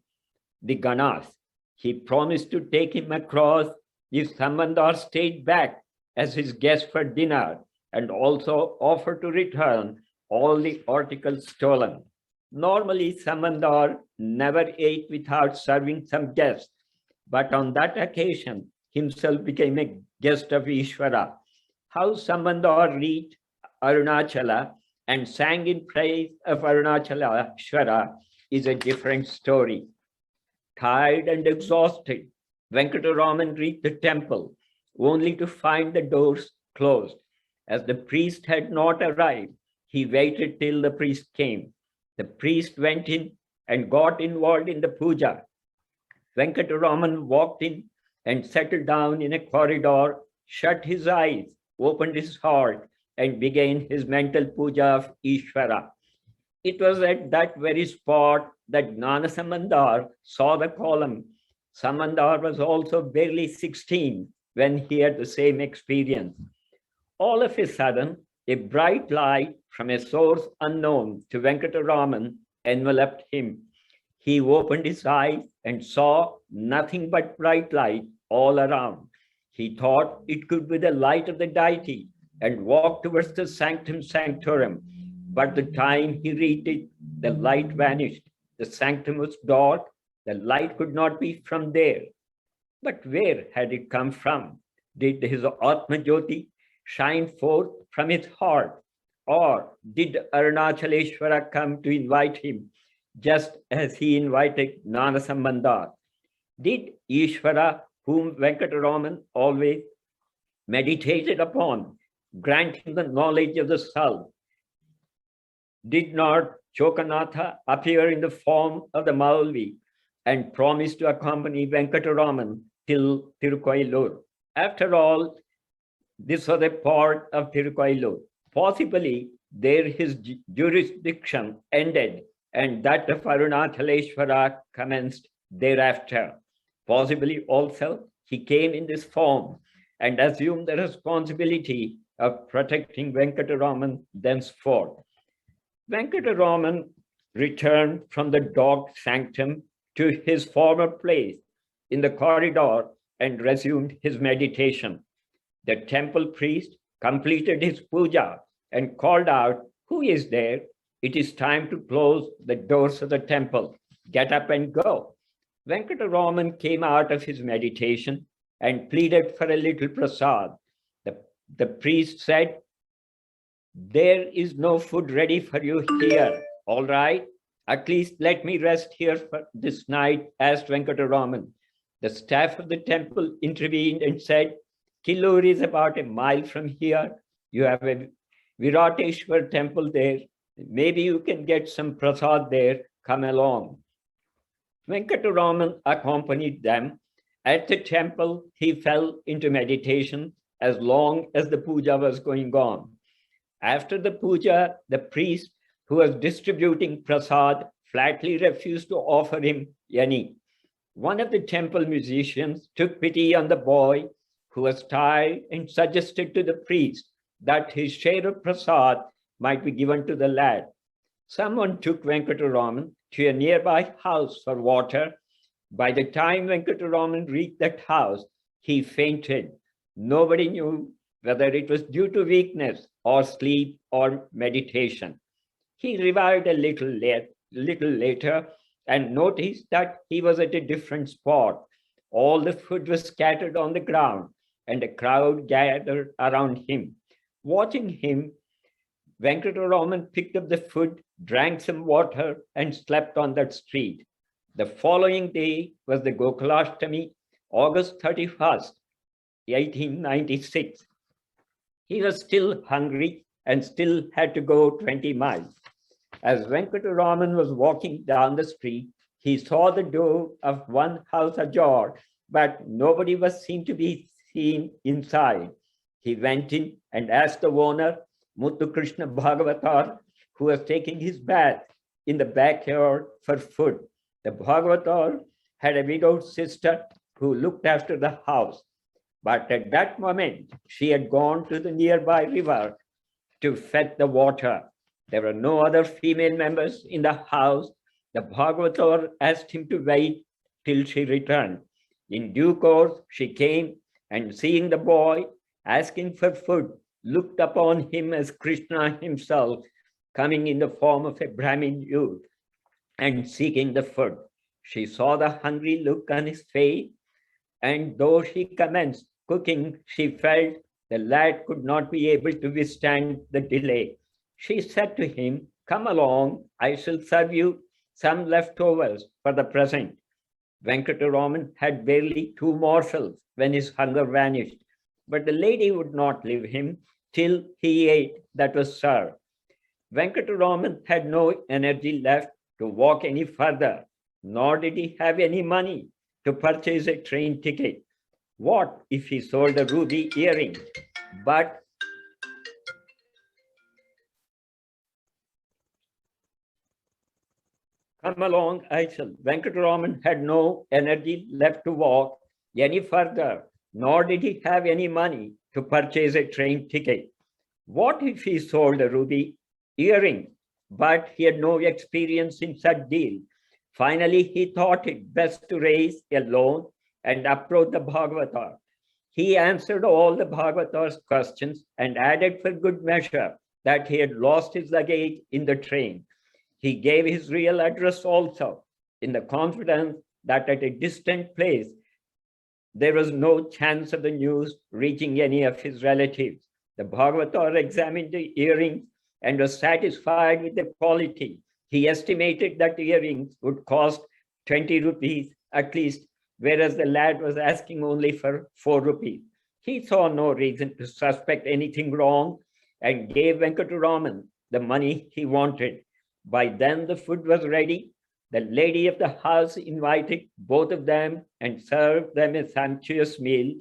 the Ganas. He promised to take him across if Samantha stayed back as his guest for dinner, and also offered to return all the articles stolen. Normally, Samantha never ate without serving some guests, but on that occasion, himself became a guest of Ishvara. How Samantha reached Arunachala and sang in praise of Arunachala Ashrama is a different story. Tired and exhausted, Venkataraman reached the temple, only to find the doors closed. As the priest had not arrived, he waited till the priest came. The priest went in and got involved in the puja. Venkataraman walked in and settled down in a corridor, shut his eyes, opened his heart, and began his mental puja of Ishvara. It was at that very spot that Gnana Samandar saw the column. Samandar was also barely 16 when he had the same experience. All of a sudden, a bright light from a source unknown to Venkataraman enveloped him. He opened his eyes and saw nothing but bright light all around. He thought it could be the light of the deity and walked towards the sanctum sanctorum. But the time he reached it, the light vanished. The sanctum was dark. The light could not be from there. But where had it come from? Did his Atma Jyoti shine forth from his heart? Or did Arunachaleshwara come to invite him, just as he invited Gnana Sambandar? Did Ishvara, whom Venkataraman always meditated upon, grant him the knowledge of the self? Did not Chokanatha appear in the form of the Maulvi and promise to accompany Venkataraman till Tirukoilur? After all, this was a part of Tirukoilur. Possibly there his jurisdiction ended and that of Arunachaleshwara commenced thereafter. Possibly also he came in this form and assumed the responsibility of protecting Venkataraman thenceforth. Venkataraman returned from the dark sanctum to his former place in the corridor and resumed his meditation. The temple priest completed his puja and called out, "Who is there? It is time to close the doors of the temple. Get up and go." Venkataraman came out of his meditation and pleaded for a little prasad. The priest said, "There is no food ready for you here. All right, at least let me rest here for this night," asked Venkataraman. The staff of the temple intervened and said, "Killur is about a mile from here. You have a Virateshwar temple there. Maybe you can get some prasad there. Come along." Venkataraman accompanied them. At the temple, he fell into meditation as long as the puja was going on. After the puja, the priest who was distributing prasad flatly refused to offer him any. One of the temple musicians took pity on the boy who was tired and suggested to the priest that his share of prasad might be given to the lad. Someone took Venkataraman to a nearby house for water. By the time Venkataraman reached that house, he fainted. Nobody knew whether it was due to weakness or sleep or meditation. He revived a little later and noticed that he was at a different spot. All the food was scattered on the ground and a crowd gathered around him. Watching him, Venkataraman picked up the food, drank some water, and slept on that street. The following day was the Gokulashtami, August 31st, 1896. He was still hungry and still had to go 20 miles. As Venkataraman was walking down the street, He saw the door of one house ajar, but nobody was seen to be seen inside. He went in and asked the owner, Muthu Krishna Bhagavatar, who was taking his bath in the backyard, for food. The Bhagavatar had a widowed sister who looked after the house. But at that moment, she had gone to the nearby river to fetch the water. There were no other female members in the house. The Bhagavatar asked him to wait till she returned. In due course, she came and seeing the boy asking for food, looked upon him as Krishna himself, coming in the form of a Brahmin youth and seeking the food. She saw the hungry look on his face, and though she commenced cooking, she felt the lad could not be able to withstand the delay. She said to him, "Come along, I shall serve you some leftovers for the present." Venkataraman had barely 2 morsels when his hunger vanished, but the lady would not leave him till he ate that was served. Venkataraman had no energy left to walk any further, nor did he have any money to purchase a train ticket. What if he sold a ruby earring? But come along, I shall. Venkataraman had no energy left to walk any further, nor did he have any money to purchase a train ticket. What if he sold a ruby earring? But he had no experience in such deal. Finally, he thought it best to raise a loan and approach the Bhagavatar. He answered all the Bhagavatar's questions and added for good measure that he had lost his luggage in the train. He gave his real address also, in the confidence that at a distant place, there was no chance of the news reaching any of his relatives. The Bhagavatar examined the earrings and was satisfied with the quality. He estimated that earrings would cost 20 rupees at least, whereas the lad was asking only for 4 rupees. He saw no reason to suspect anything wrong and gave Venkataraman the money he wanted. By then the food was ready. The lady of the house invited both of them and served them a sumptuous meal.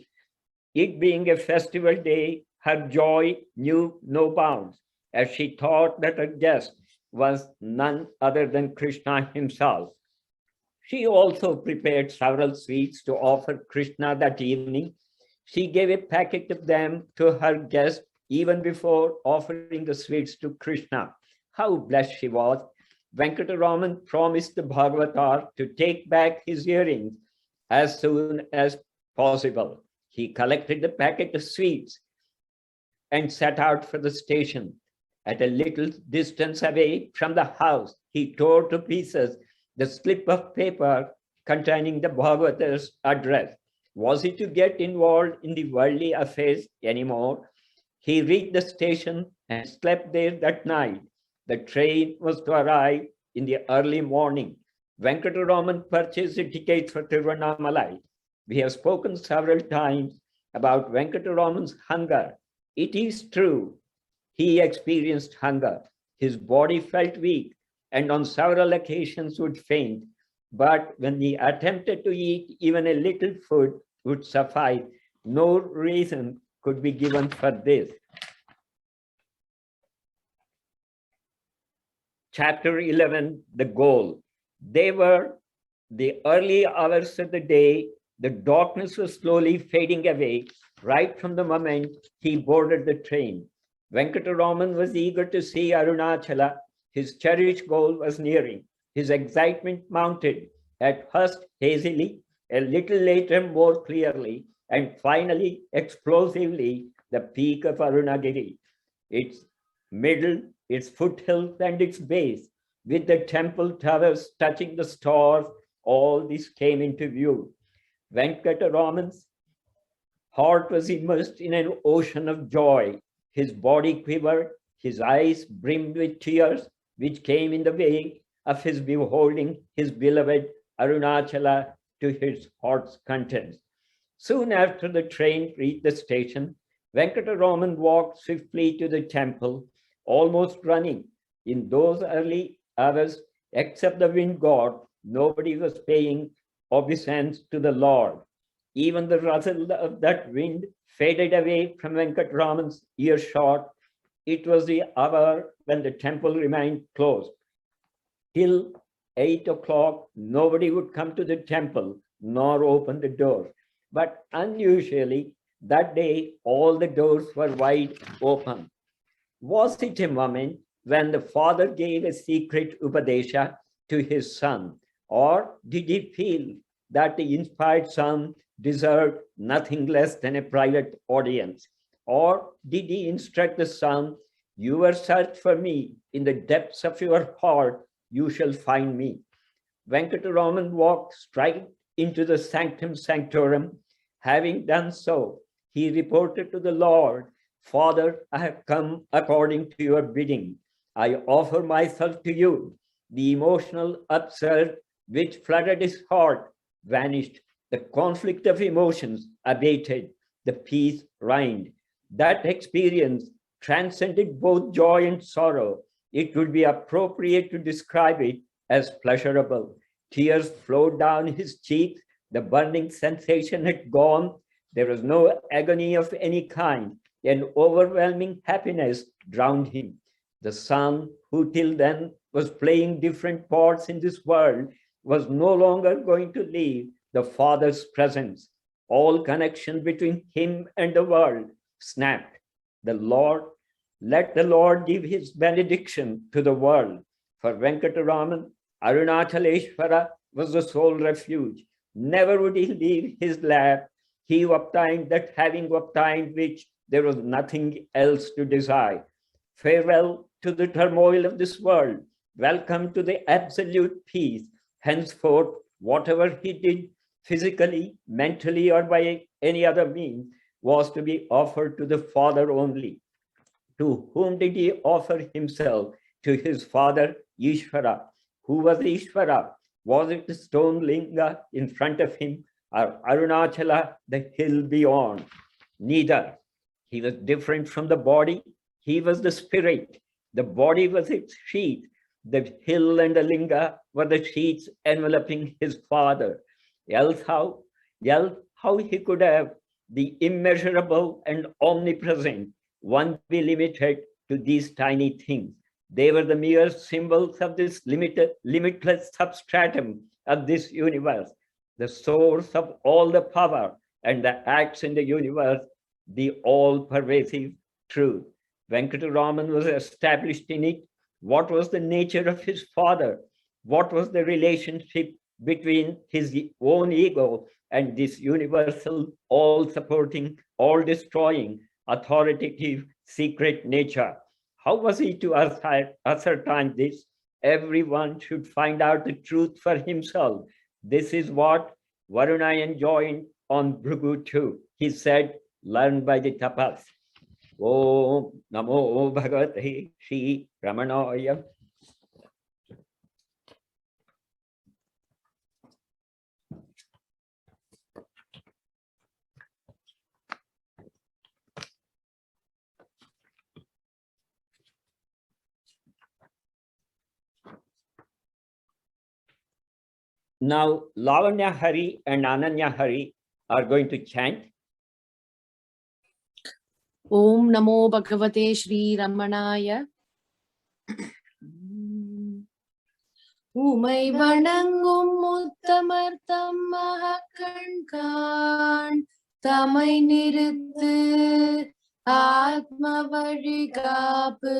It being a festival day, her joy knew no bounds, as she thought that her guest was none other than Krishna himself. She also prepared several sweets to offer Krishna that evening. She gave a packet of them to her guest even before offering the sweets to Krishna. How blessed she was. Venkataraman promised the Bhagavatar to take back his earrings as soon as possible. He collected the packet of sweets and set out for the station. At a little distance away from the house, he tore to pieces the slip of paper containing the Bhagavatar's address. Was he to get involved in the worldly affairs anymore? He reached the station and slept there that night. The train was to arrive in the early morning. Venkataraman purchased a ticket for Tiruvannamalai. We have spoken several times about Venkataraman's hunger. It is true, he experienced hunger. His body felt weak and on several occasions would faint. But when he attempted to eat even a little food would suffice. No reason could be given for this. Chapter 11, the goal. They were the early hours of the day. The darkness was slowly fading away right from the moment he boarded the train. Venkataraman was eager to see Arunachala. His cherished goal was nearing. His excitement mounted, at first hazily, a little later more clearly, and finally explosively, the peak of Arunagiri. Its middle, its foothills and its base, with the temple towers touching the stars, all this came into view. Venkataraman's heart was immersed in an ocean of joy. His body quivered, his eyes brimmed with tears, which came in the way of his beholding his beloved Arunachala to his heart's contents. Soon after the train reached the station, Venkataraman walked swiftly to the temple, almost running. In those early hours, except the wind god, Nobody was paying obeisance to the Lord. Even the rustle of that wind faded away from Venkatraman's earshot. It was the hour when the temple remained closed. Till 8 o'clock, nobody would come to the temple nor open the door. But unusually, that day, all the doors were wide open. Was it a moment when the father gave a secret upadesha to his son? Or did he feel that the inspired son deserved nothing less than a private audience? Or did he instruct the son, you were searched for me in the depths of your heart, you shall find me. Venkataraman walked straight into the sanctum sanctorum. Having done so, he reported to the Lord, Father, I have come according to your bidding. I offer myself to you. The emotional upsurge which flooded his heart vanished. The conflict of emotions abated. The peace reigned. That experience transcended both joy and sorrow. It would be appropriate to describe it as pleasurable. Tears flowed down his cheeks. The burning sensation had gone. There was no agony of any kind. An overwhelming happiness drowned him. The son, who till then was playing different parts in this world, was no longer going to leave the Father's presence. All connection between him and the world snapped. Let the Lord give his benediction to the world. For Venkataraman, Arunachala Ashrama was the sole refuge. Never would he leave his lap. He obtained that, having obtained which, there was nothing else to desire. Farewell to the turmoil of this world. Welcome to the absolute peace. Henceforth, whatever he did, physically, mentally, or by any other means, was to be offered to the Father only. To whom did he offer himself? To his father, Ishvara. Who was Ishvara? Was it the stone linga in front of him, or Arunachala, the hill beyond? Neither. He was different from the body. He was the spirit. The body was its sheath. The hill and the linga were the sheaths enveloping his father. Else how he could have the immeasurable and omnipresent one be limited to these tiny things? They were the mere symbols of this limitless substratum of this universe, the source of all the power and the acts in the universe, the all-pervasive truth. Venkataraman was established in it. What was the nature of his father? What was the relationship between his own ego and this universal, all-supporting, all-destroying, authoritative, secret nature? How was he to ascertain this? Everyone should find out the truth for himself. This is what Varuna enjoined on Bhrigu too. He said, learn by the tapas. Om Namo Bhagavate Shri Ramanaya. Now, Lavanya Hari and Ananya Hari are going to chant. Om Namo Bhagavate Shri Ramanaya. Umai Vanangum Muttamartham Mahakankan Tamai Niruthu Atma Vazhikapu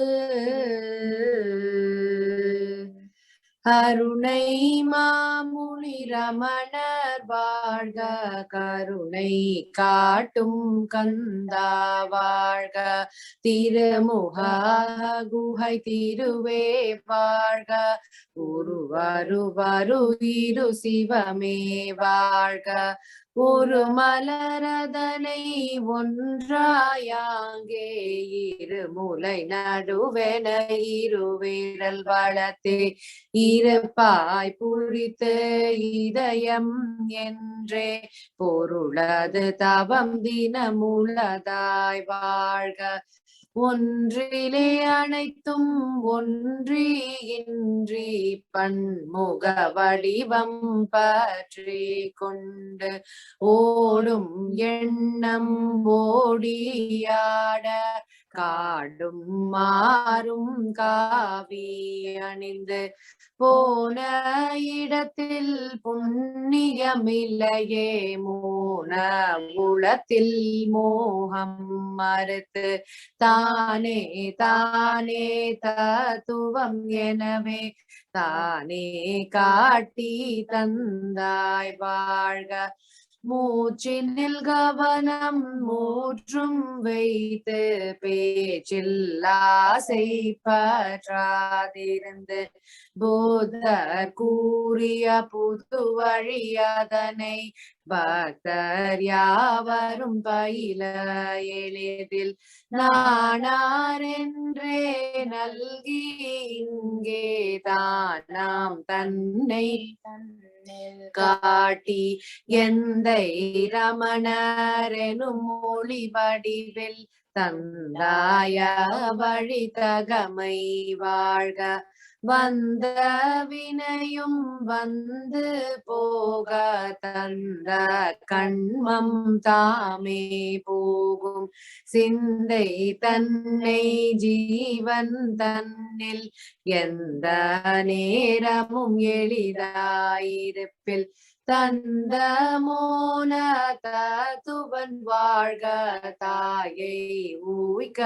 Arunai Mamuni Ramanar Varga Karunai Katum Kanda Varga Tiramuha Guhai Tiruve Varga Uruvaru Varu Iru Sivame Varga Uru Malaradane Vondrayange Irumulai Naduvena Iruviral Valate Irpai Purite Idayam Yendre Porulad Tavam Dinamuladai Varga ஒன்றிலே அனைத்தும் ஒன்றி இன்றி பன்முக வடிவம் பற்றி கொண்டு ஓடும் எண்ணம் ஓடியாட காடும் மாறும் காவி அணிந்து போன இடத்தில் புண்ணியமில்லையே மோன உளத்தில் மோகம் மறுத்து தானே தானே தத்துவம் எனவே தானே காட்டி தந்தாய் வாழ்க மூச்சினில் கவனம் மூற்றும் வைத்து பேச்சில் ஆசை பற்றாதிருந்து புத்தர் கூறிய புது வழி அதனை பக்தர் யாவரும் பயில எளிதில் நானாரென்றே நல்கி இங்கே தானாம் தன்னை காட்டி எந்தை ரமணர் எனும் மொழி வடிவில் தந்தாய வழி தகமை வாழ்க வந்த வினையும் வந்து போக தந்த கண்மம் தாமே போகும் சிந்தை தன்னை ஜீவன் தன்னில் எந்த நேரமும் எளிதாயிருப்பில் தந்த மோன தத்துவன் வாழ்க தாயை ஊய்க்க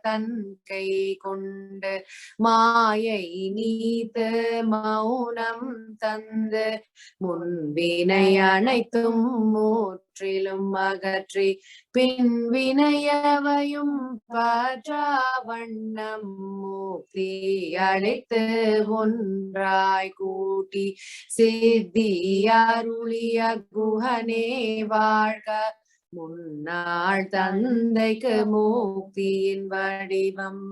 தன் கை கொண்டு மாயை நீத்து மௌனம் தந்து முன்வினை அனைத்தும் முற்றிலும் அகற்றி பின்வினையவையும் பற்றா வண்ணம் முக்தி அழைத்து ஒன்றாய் கூட்டி சித்தி அருளிய குஹனே வாழ்க முன்னாள் தந்தைக்கு முக்தியின் வடிவம்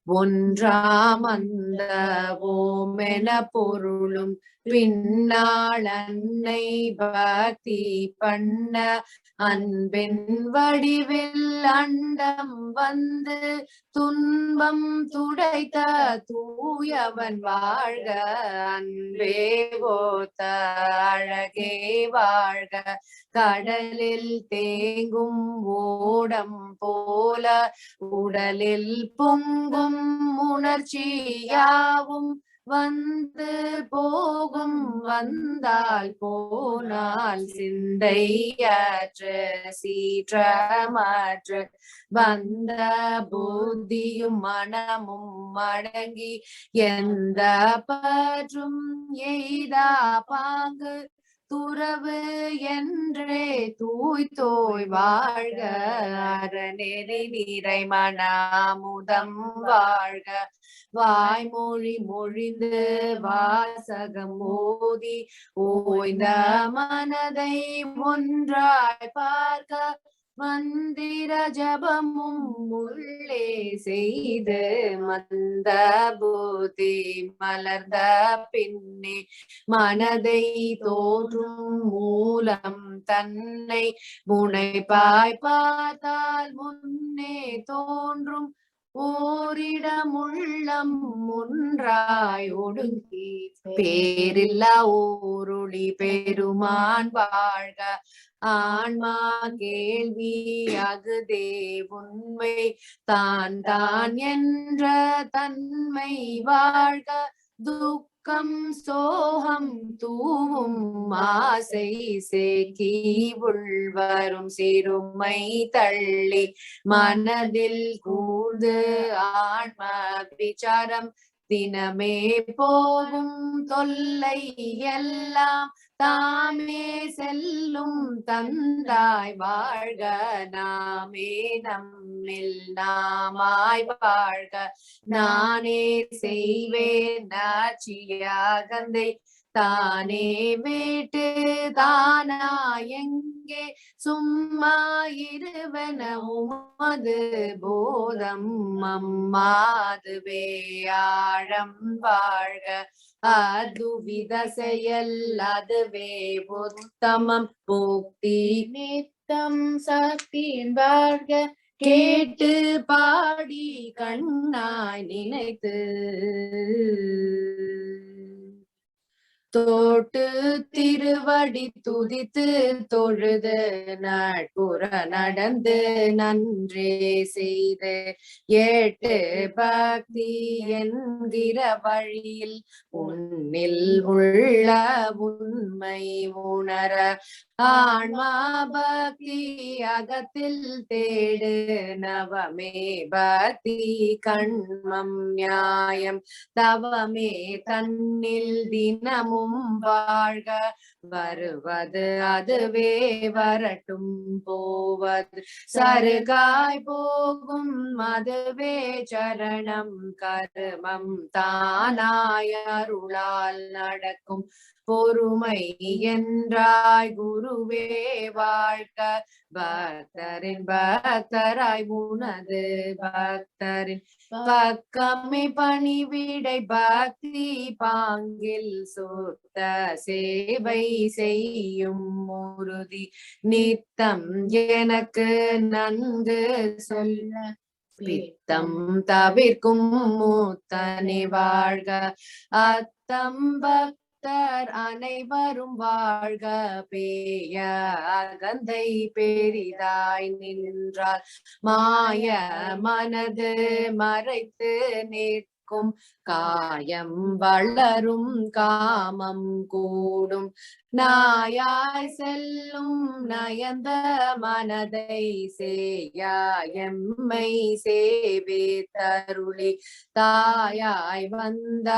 ஒன்றாம் அந்த ஓமென பொருளும் பின்னாள் அன்னை பக்தி பண்ண அன்பின் வடிவில் அண்டம் வந்து துன்பம் துடைத்த தூயவன் வாழ்க அன்பே ஓத்த அழகே வாழ்க கடலில் தேங்கும் ஓடம் போல உடலில் பொங்கும் உணர்ச்சியாவும் வந்து போகும் வந்தால் போனால் சிந்தையற்ற சீற்றமற்ற வந்த புத்தியும் மனமும் அடங்கி எந்த பற்றும் எய்தா பாங்கு துறவு என்றே தூய் வாழ்க அறநெறி நிறை மனாமுதம் வாழ்க வாய்மொழி மொழிந்து வாசகம் ஓதி ஓய்ந்த மனதை ஒன்றாய் பார்க்க மந்திர ஜபமும் உள்ளே செய்து மந்த பூதி மலர்ந்த பின்னே மனதை தோற்றும் மூலம் தன்னை முனைப்பாய் பார்த்தால் முன்னே தோன்றும் ஓரிடமுள்ளம் ஒன்றாய் ஒடுங்கி பேரில்லா ஓருளி பெருமான் வாழ்க ஆன்மா கேள்வி அகுதே உண்மை தான் தான் என்ற தன்மை வாழ்க துக்கம் சோகம் தூவும் ஆசை சேக்கி உள்வரும் சிறுமை தள்ளி மனதில் கூர்ந்து ஆன்ம விசாரம் தினமே போகும் தொல்லை எல்லாம் தாமே செல்லும் தந்தாய் வாழ்க நாமே நம்மில் நாமாய் வாழ்க நானே செய்வேன் நாச்சியாகந்தை தானே வேட்டு தானா எங்கே சும்மா இருவன உமது போதம் அம்மாதுவே ஆழம் வாழ்க அதுவித செயல் அதுவே உத்தமம் போக்தி நித்தம் சக்தியின் வாழ்க கேட்டு பாடி கண்ணாய் நினைத்து தோட்டு திருவடி துதித்து தொழுது நட்புற நடந்து நன்றே செய்து ஏட்டு பக்தி என்கிற வழியில் உன்னில் உள்ள உண்மை உணர ஆன்மா பக்தி அகத்தில் தேடு நவமே பக்தி கண்மம் நியாயம் தவமே தன்னில் தினமும் வாழ்க வருவது அதுவே வரட்டும் போவது சருகாய் போகும் அதுவே சரணம் கருமம் தானாய் அருளால் நடக்கும் பொறுமை என்றாய் குருவே வாழ்க பக்தரின் பக்தராய் உனது பக்தரின் பக்கமே பணிவிடை பக்தி பாங்கில் சுத்த சேவை செய்யும் உறுதி நித்தம் எனக்கு நன்கு சொல்ல பித்தம் தவிர்க்கும் மூத்தனை வாழ்க அத்தம் அனைவரும் வாழ்க பேய அகந்தை பெரிதாய் நின்றால் மாய மனது மறைத்து நிற்கும் காயம் வளரும் காமம் கூடும் நாயாய் செல்லும் நயந்த மனதை சேயாயம்மை சேவே தருளி தாயாய் வந்த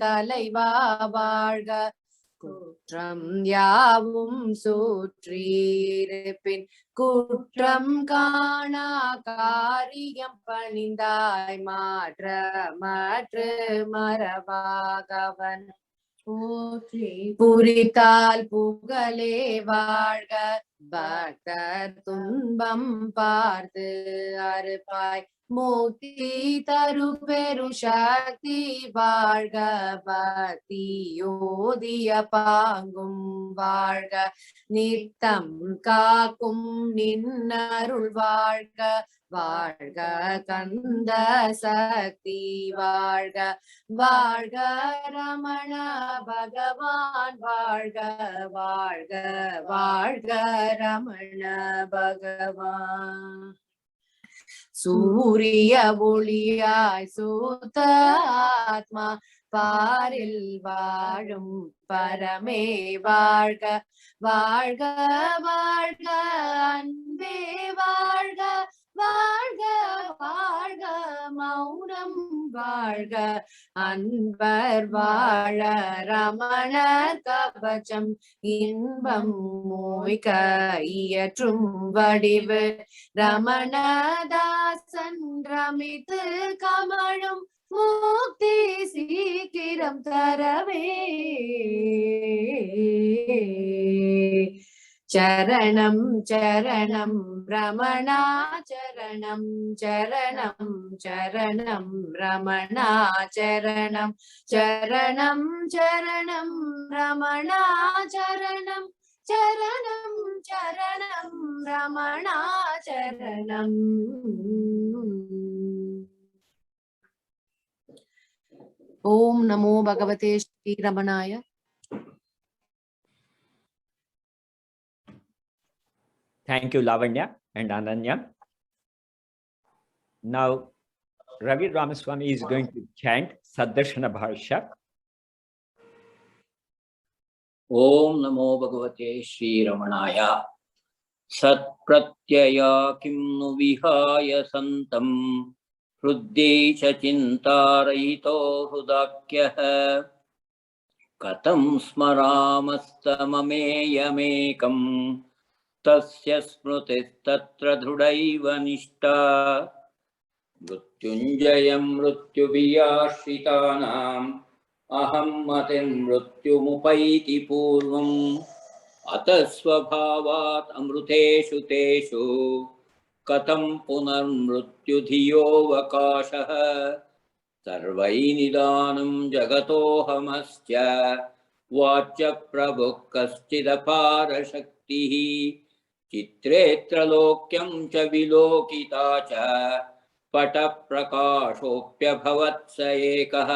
தலைவா வாழ்க குற்றம் யாவும் சூற்றிருப்பின் குற்றம் காணா காரியம் பணிந்தாய் மாற்ற மாற்று மரபாகவன் போற்றி புரித்தால் புகழே வாழ்க பக்தர் துன்பம் பார்த்து அறுப்பாய் முக்தி தரு பெரு சக்தி வாழ்க பக்தி யோதிய பாங்கும் வாழ்க நித்தம் காக்கும் நின்னருள் வாழ்க வாழ்க கந்த சக்தி வாழ்க வாழ்க ரமண பகவான் வாழ்க வாழ்க வாழ்க ரமண பகவான் சூரிய ஒளியாய் சூத்த ஆத்மா பாரில் வாழும் பரமே வாழ்க வாழ்க வாழ்க அன்பே வாழ்க வாழ்க வாழ்க மௌனம் வாழ்க அன்பர் வாழ ரமண கவச்சம் இன்பம் மோய்க இயற்றும் வடிவு ரமணதாசன் ரமித்து கமழும் முக்தி சீக்கிரம் தரவே சரணம் சரணம் ரமணா சரணம் சரணம் சரணம் ரமணா சரணம் சரணம் சரணம் ரமணா சரணம் சரணம் சரணம் ரமணா சரணம். ஓம் நமோ பகவதே Sri ரமணாய. Thank you, Lavanya and Ananya. Now, Ravi Ramaswamy is going to chant Saddarshana Bhashya. Om Namo Bhagavate Shri Ramanaya. Sat pratyaya kim nu vihaya santam hruddesha chintarayito hrudakyaha katam smaramastamameyamekam tasya smrutistatra dhrudaiva nishta mrutyunjayam mrutyubhiyashritanam अहं मतिं मृत्युमुपैति पूर्वम् अतः स्वभावात् अमृतेषु तेषु कथं पुनर्मृत्युधियोऽवकाशः सर्वैनिदानं जगतोऽहमस्य वाच्यप्रभुः कश्चिदपारशक्तिः चित्रेऽत्रलोक्यं च विलोकिता च पटप्रकाशोऽप्यभवत् स एकः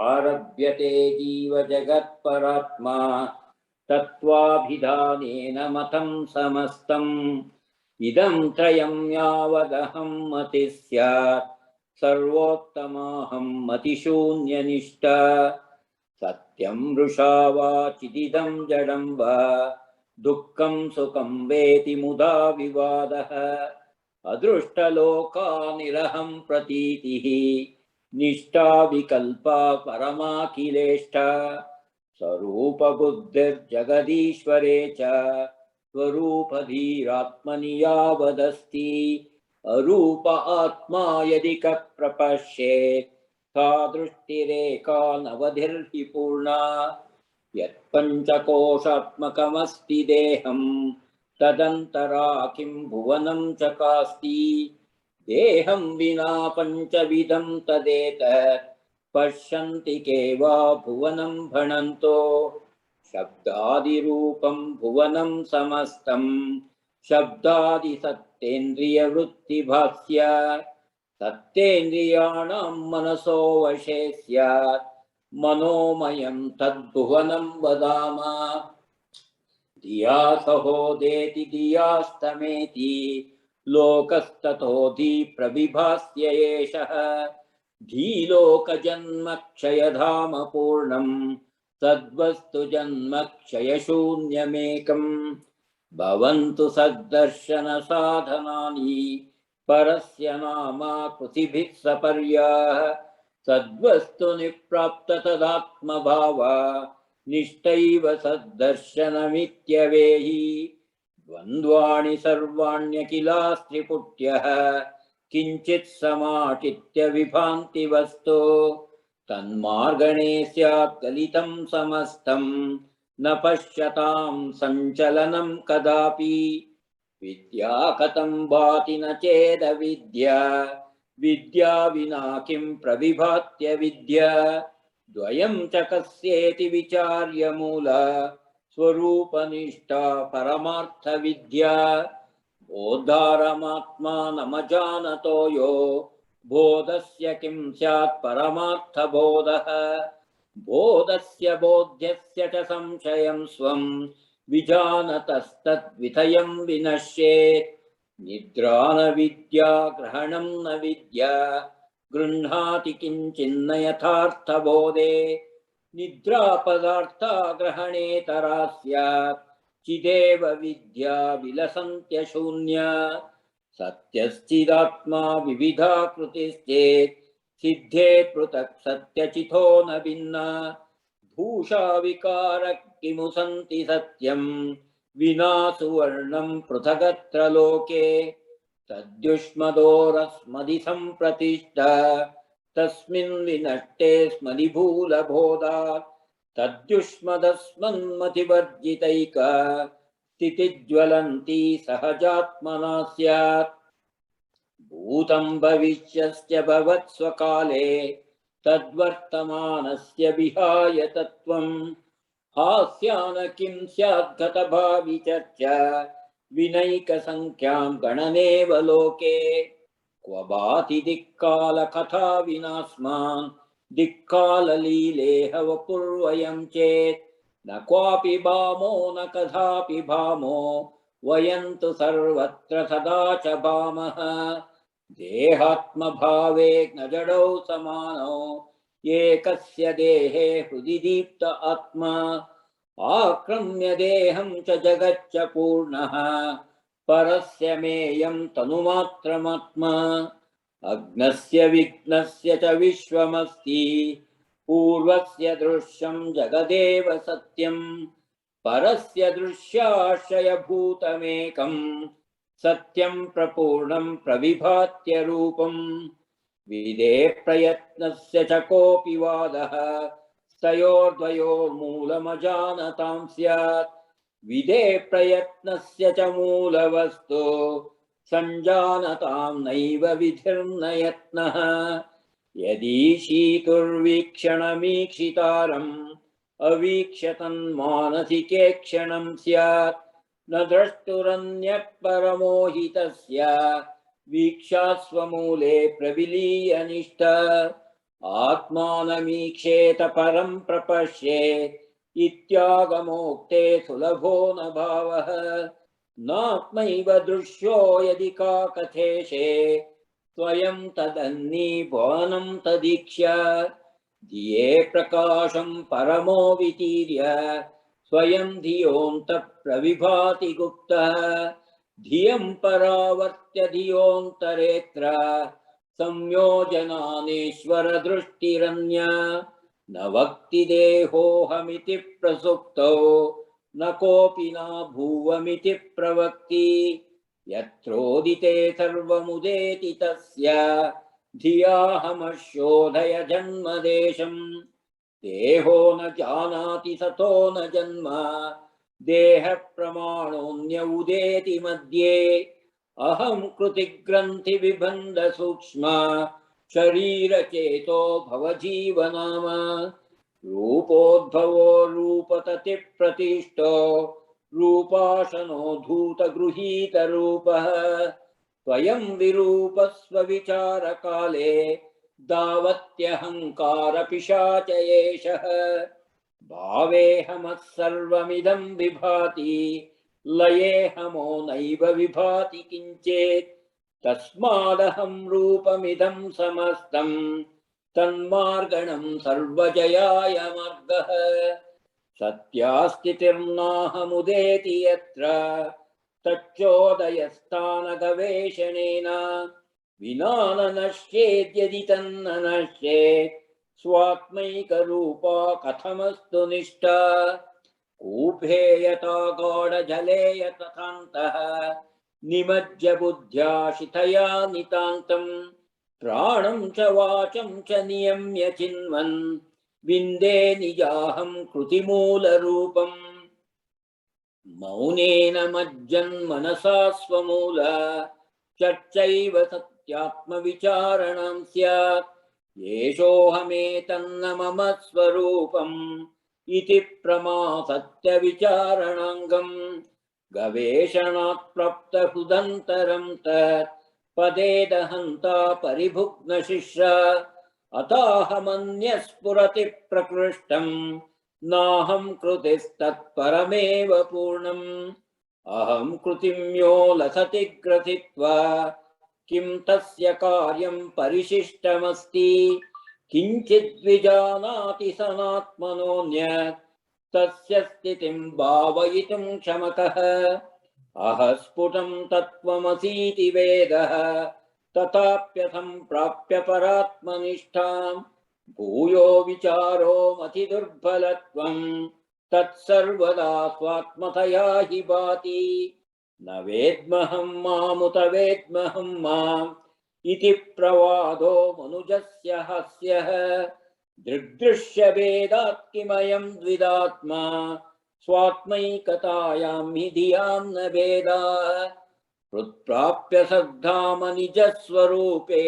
आरभ्यते जीवजगत्परात्मा तत्त्वाभिधानेन मतं समस्तम् इदं त्रयं यावदहं मतिः स्यात् सर्वोत्तमाहं मतिशून्यनिष्ठा सत्यं मृषा वा चिदिदं जडं वा दुःखं सुखं वेति मुदा विवादः अदृष्टलोकानिरहं प्रतीतिः निष्ठा विकल्पा परमाखिलेष्टा स्वरूपबुद्धिर्जगदीश्वरे च स्वरूपधीरात्मनि यावदस्ति अरूप आत्मा यदि क प्रपश्येत् सा दृष्टिरेका नवधिर्हि पूर्णा यत्पञ्चकोशात्मकमस्ति देहं तदन्तरा किं भुवनं चकास्ति देहं विना पञ्चविधं तदेतत् पश्यन्ति के वा भुवनं भणन्तो शब्दादिरूपं भुवनं समस्तं शब्दादिसत्तेन्द्रियवृत्तिभास्य सत्तेन्द्रियाणां मनसो वशे स्यात् मनोमयं तद्भुवनं वदामः धिया सहोदेति धियास्तमेति लोकस्ततोधि प्रविभास्य एषः धीलोकजन्मक्षयधाम पूर्णं सद्वस्तु जन्मक्षयशून्यमेकम् भवन्तु सद्दर्शनसाधनानि परस्य नामाकृतिभिः सपर्याः सद्वस्तु निप्राप्त तदात्मभावा निष्ठैव सद्दर्शनमित्यवेहि द्वन्द्वाणि सर्वाण्यखिलास्त्रिपुट्यः किञ्चित् समाचित्य विभान्ति वस्तु तन्मार्गणे स्यात् गलितं समस्तं न पश्यतां सञ्चलनं कदापि विद्या कथं भाति न चेदविद्या विद्या विना किं प्रविभात्य विद्या द्वयं च कस्येति विचार्य मूला स्वरूपनिष्ठा परमार्थविद्या बोद्धारमात्मानमजानतो यो बोधस्य किं स्यात् परमार्थबोधः बोधस्य बोध्यस्य च संशयं स्वं विजानतस्तद्विषयं विनश्येत् निद्रा न विद्या ग्रहणं न विद्या गृह्णाति किञ्चिन्न यथार्थबोधे निद्रा पदार्था ग्रहणेतरा स्यात् चिदेव विद्या विलसन्त्यशून्या सत्यश्चिदात्मा विविधाकृतिश्चेत् सिद्धेत् पृथक् सत्यचितो न भिन्ना भूषा विकार किमु सन्ति सत्यं विना सुवर्णं पृथगत्र लोके तद्युष्मदोरस्मदि सम्प्रतिष्ठा तस्मिन् विनष्टे स्मदिभूलबोधात् तद्युष्मदस्मन्मतिवर्जितैका स्थितिज्वलन्ती सहजात्मना स्यात् भूतं भविष्यस्य भवत्स्वकाले तद्वर्तमानस्य विहाय तत्त्वं हास्यान किं स्यात् गतभावि चर्चा विनैकसंख्यां गणनेव लोके क्व भाति दिक्कालकथा विनास्मान् दिक्काललीलेह वपुर्वयं चेत् न क्वापि भामो न कदापि भामो वयं तु सर्वत्र सदा च भामः देहात्मभावे न जडौ समानौ एकस्य देहे हृदि दीप्त आत्मा आक्रम्य देहं च जगच्च पूर्णः परस्य मेयं तनुमात्रमात्मा अग्नस्य विघ्नस्य च विश्वमस्ति पूर्वस्य दृश्यं जगदेव सत्यं परस्य दृश्याश्रयभूतमेकं सत्यं प्रपूर्णं प्रविभात्य रूपं विदे प्रयत्नस्य च कोऽपि वादः तयोर्द्वयोर्मूलमजानतां स्यात् विदे प्रयत्नस्य च मूलवस्तु सञ्जानतां नैव विधिर्न यत्नः यदीशीतुर्वीक्षणमीक्षितारम् अवीक्ष्य तन्मानसिके क्षणं स्यात् न द्रष्टुरन्यः परमोहितस्य वीक्षास्वमूले प्रविलीय निष्ठ आत्मानमीक्षेत परं प्रपश्ये इत्यागमोक्ते सुलभो न भावः नात्मैव दृश्यो यदि काकथेशे स्वयं तदन्नीभवनं तदीक्ष्य धिये प्रकाशं परमो वितीर्य स्वयं धियोऽन्तः प्रविभाति गुप्तः धियं परावर्त्य धियोऽन्तरेऽत्र संयोजनानेश्वर दृष्टिरन्या न वक्ति देहोऽहमिति प्रसुप्तौ न कोऽपि न भूवमिति प्रवक्ति यत्रोदिते सर्वमुदेति तस्य धियाहमशोधय जन्मदेशम् देहो न जानाति सतो न जन्म देह प्रमाणोऽन्य उदेति मध्ये अहं कृतिग्रन्थि विबन्ध सूक्ष्म शरीरचेतो भवजीवनाम रूपोद्भवो रूपतति प्रतिष्ठो रूपाशनो धूतगृहीत रूपः स्वयं विरूपस्व विचारकाले दावत्यहंकार पिशाच एषः भावेऽहमः सर्वमिदं विभाति लयेऽहमो नैव विभाति किञ्चित् तस्मादहं रूपमिदं समस्तं तन्मार्गणं सर्वजयाय मार्गः सत्यास्तितिर्नाहमुदेति यत्र तच्चोदयस्थानगवेषणेन विना न नश्येद्यदि तन्न नश्येत् स्वात्मैकरूपा कथमस्तु निष्ठा कूपे यथा गाढजले यतथान्तः निमज्य बुद्ध्या शिथया नितान्तं प्राणं च वाचं च नियम्य चिन्वन् विन्दे निजाहं कृतिमूलरूपम् मौनेन मज्जन्मनसा स्वमूल चर्चैव सत्यात्मविचारणं स्यात् येषोऽहमेतन्न मम स्वरूपम् इति प्रमासत्यविचारणाङ्गम् गवेषणात् प्राप्तहुदन्तरं तत् पदेदहन्ता परिभुग्नशिष्य अताहमन्यस्फुरति प्रकृष्टम् नाहं कृतिस्तत्परमेव पूर्णम् अहं कृतिं यो लसति ग्रथित्वा किं तस्य कार्यं परिशिष्टमस्ति किञ्चिद्विजानाति सनात्मनोऽन्यत् तस्य स्थितिं भावयितुं क्षमकः अहस्फुटं तत्त्वमसीति वेदः तथाप्यसम्प्राप्य परात्मनिष्ठां भूयो विचारो मतिदुर्बलत्वं तत्सर्वदा स्वात्मतया हि भाति न वेद्महं मामुत वेद्महं माम् इति प्रवादो मनुजस्य हास्यः दृग्दृश्यभेदात् किमयं द्विदात्मा स्वात्मैकतायां हि धियां न भेदाः हृत्प्राप्य सद्धाम निजस्वरूपे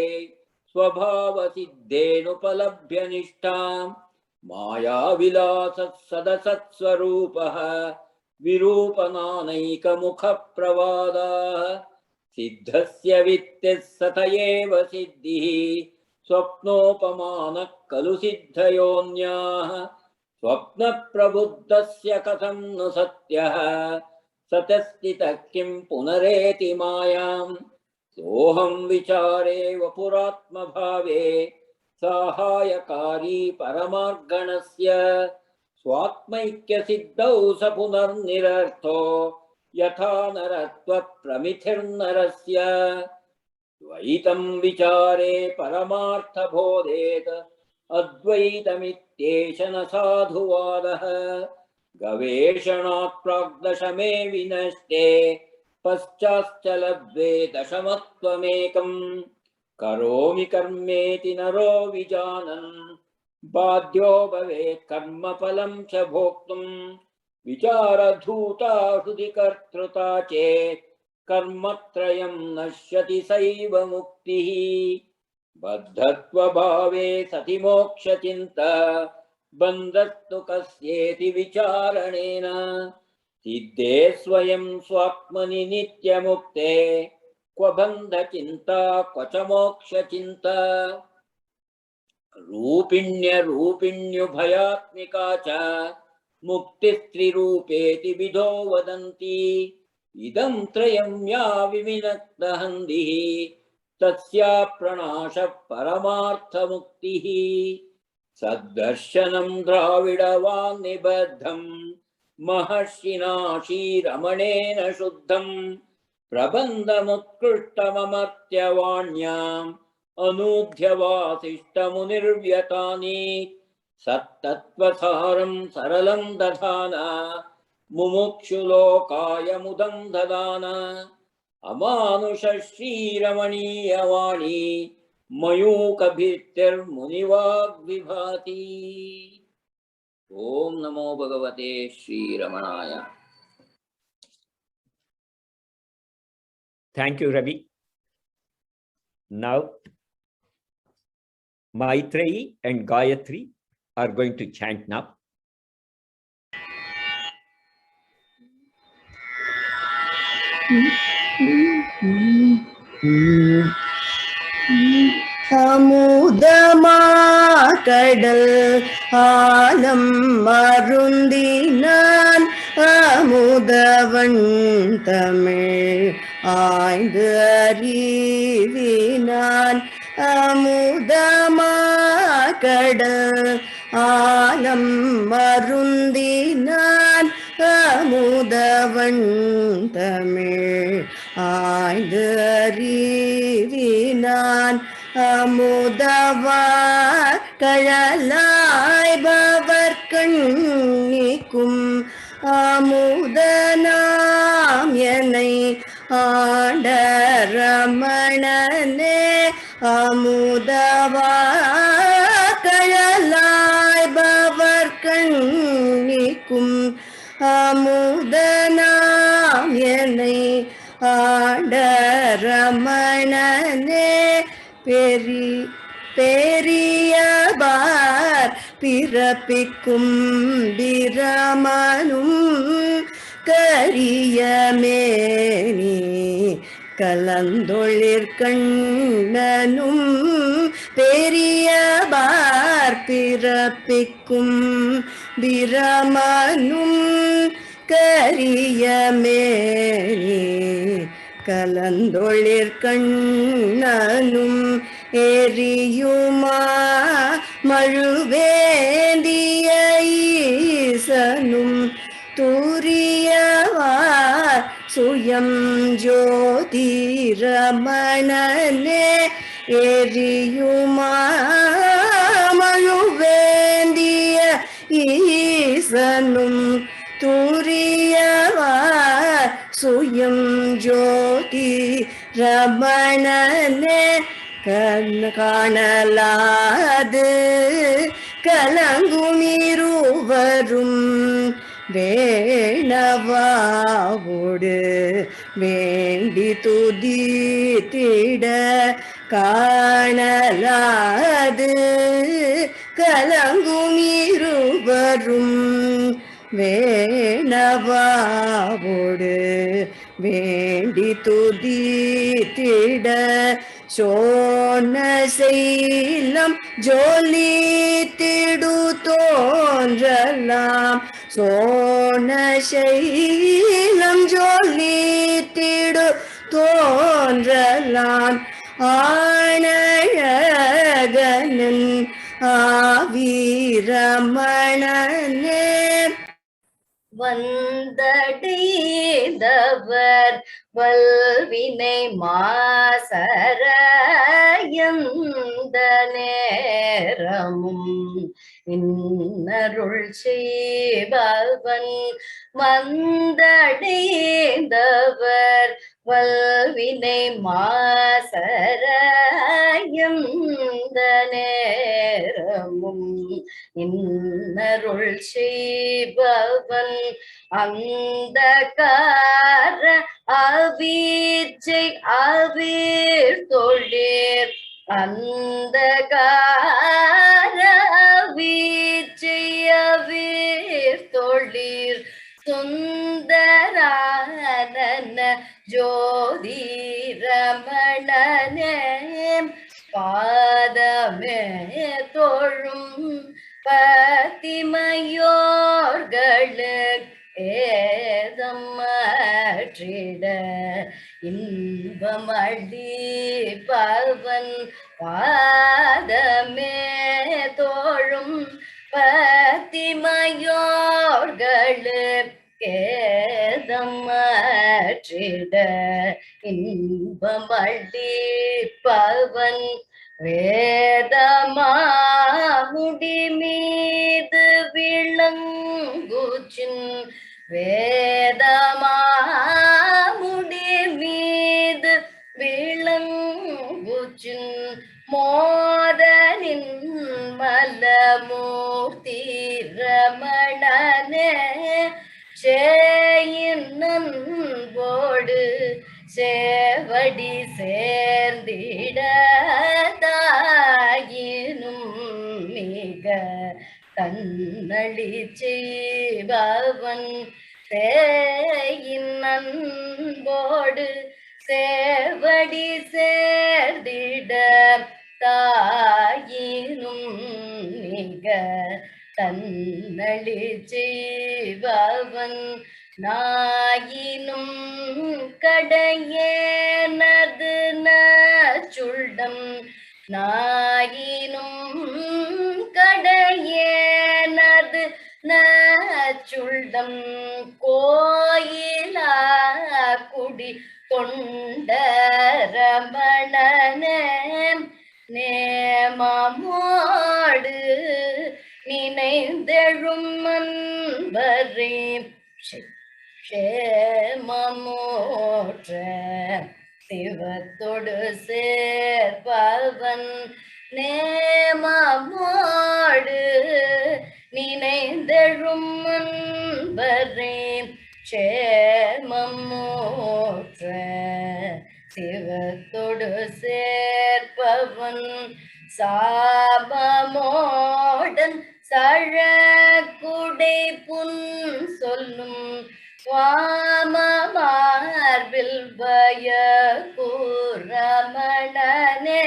स्वभावसिद्धेनुपलभ्य निष्ठां मायाविलासः सदसत्स्वरूपः विरूपनानैकमुखप्रवादाः सिद्धस्य वित्तिः सत एव सिद्धिः स्वप्नोपमानः खलु सिद्धयोऽन्याः स्वप्नप्रबुद्धस्य कथं न सत्यः सतस्थितः किं पुनरेति मायां सोऽहं विचारे वपुरात्मभावे साहाय्यकारी परमार्गणस्य स्वात्मैक्यसिद्धौ स पुनर्निरर्थो यथा नरत्वप्रमिथिर्नरस्य द्वैतं विचारे परमार्थबोधेत अद्वैतमित्येष न साधुवादः गवेषणात् प्राग्दशमे विनष्टे पश्चाश्च लब्धे दशमत्वमेकम् करोमि कर्मेति नरो विजानन् बाध्यो भवेत् कर्मफलं च भोक्तुं विचारधूता हृदि कर्तृता चेत् कर्मत्रयं नश्यति सैव मुक्तिः बद्धत्वभावे सति मोक्षचिन्ता बन्धस्तु कस्येति विचारणेन सिद्धे स्वयं स्वात्मनि नित्यमुक्ते क्व बन्धचिन्ता क्व च मोक्षचिन्ता रूपिण्यरूपिण्युभयात्मिका च मुक्तिस्त्रिरूपेति विदो वदन्ति इदं त्रयं या विविनक्तहन्दिः तस्या प्रणाशः परमार्थमुक्तिः सद्दर्शनं द्राविडवाङ्निबद्धं महर्षिणा श्रीरमणेन शुद्धं प्रबन्धमुत्कृष्टममर्त्यवाण्याम् अनूद्य वासिष्ठमुनिर्व्यतानि सत्तत्त्वसारं सरलं दधाना मुमुक्षुलोकाय मुदं ददाना अमानुष श्रीरमणीयवाणी मयूखभित्तिर्मुनिवाग्विभाति। ओम नमो भगवते श्रीरमणाय। Thank you, Ravi. Now, Maitreyi and Gayatri are going to chant now. அமுதமா கடல் ஆலம் மருந்தினான் அமுதவன் தமிழ் ஆய்ந்து அறிவினான் அமுதமா கடல் ஆலம் மருந்தினான் அமுதவன் தமிழ் ஆய்ந்து அறிவினான் அமுதவா கழலாய்பவர் கண்ணிக்கும் அமுதனாம் என்னை ஆண்ட ரமணனே அமுதவா கழலாய்பவர் கண்ணிக்கும் அமுதனாம் என்னை ஆண்ட ரமணனே பெரியபார் பிறப்பிக்கும் பிரமனும் கரியமேனி கலந்தொழிற் கண்ணனும் பெரியபார் பிறப்பிக்கும் பிரமனும் கரியமேனி கலந்தொழிற் கண்ணனும் எரியுமா மழுவேந்திய ஈசனும் துரியவார் சுயம் ஜோதிரமணனே எரியுமா மழுவேந்திய ஈசனும் துரியவார் சுயம் ஜோதி ரமணனே காணலாது கலங்குமிருவரும் வேணவாவோடு வேண்டி துதித்திட காணலாது கலங்குமிருவரும் வேணவாவோடு வேண்டி துதித்திட சோன சைலம் ஜோலித்திடு தோன்றலாம் சோன சைலம் ஜோலித்திடு தோன்றலாம் ஆனழகனன் ஆவீரமணனே வந்தடைந்தவர் வல்வினை மாசரையந்த நேரமும் இன்னருள் செய்பவன் வந்தடைந்தவர் வல்வினை மாசரையும் நேரமும் இன்னருள் செய்பவன் அந்தகார அவிச்சை அவிர் தொழிற் அந்தகார அவிச்சை அவிர் தொழிற் சுந்தரானன ஜோதி ரமணனே பாதமே தோழும் பத்திமையோர்களுக்கு ஏதம் மாற்றிட இன்பமளி பவன் பாதமே தோழும் பத்திமையோர்களுக்கு ஏதம் மாற்றிட இன்பமளி பவன் வேதமாமுடி மீது விளங்குச்சின் வேதமாமுடி மீது விளங்குச்சின் மோதனின் மலமூர்த்தி ரமணனே சேயின் நன்போடு சேவடி சேர்ந்திட தாயினும் மிக தன்னழி செய்பவன் சேயின் நன்போடு சேவடி சேர்ந்திட தாயினும் மிக தன்னழி செய்பவன் நாயினும் கடையேனது நச்சுள்டம் நாயினும் கடையேனது நச்சுள்டம் கோயிலா குடி கொண்ட ரமணனே நேமமோடு நினைந்தெழும் அன்பரே சேமமோற்ற சிவத்தொடு சேர்பவன் நேமமோடு நினைந்தெழும் அன்பரே சேமமோற்ற சிவத்தொடு சேர்ப்பவன் சாபமோடன் சழக்குடை புன் சொல்லும் வாமமார்பில் பயபூரமணனே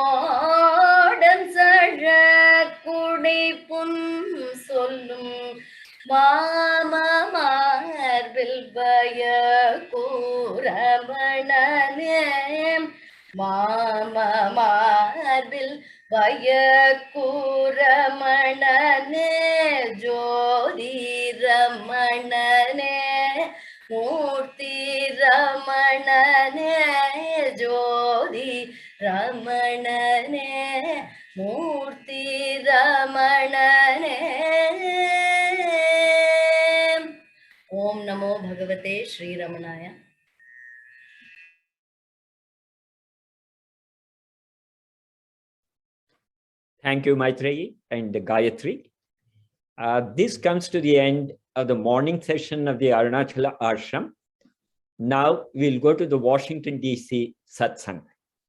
சாமமோடன் சழக்குடை புன் சொல்லும் மாமமார்பில் பயபூரமணனே மாமமார்பில் பயக்கூரமணனே ஜோதி ரமணனே மூர்த்தி ரமணனே ஜோதி ரமணனே மூர்த்தி ரமணனே. ஓம் நமோ பகவதே Sri ரமணாய. Thank you, Maitreyi and Gayatri. This comes to the end of the morning session of the Arunachala Ashram. Now we'll go to the Washington, D.C. satsang.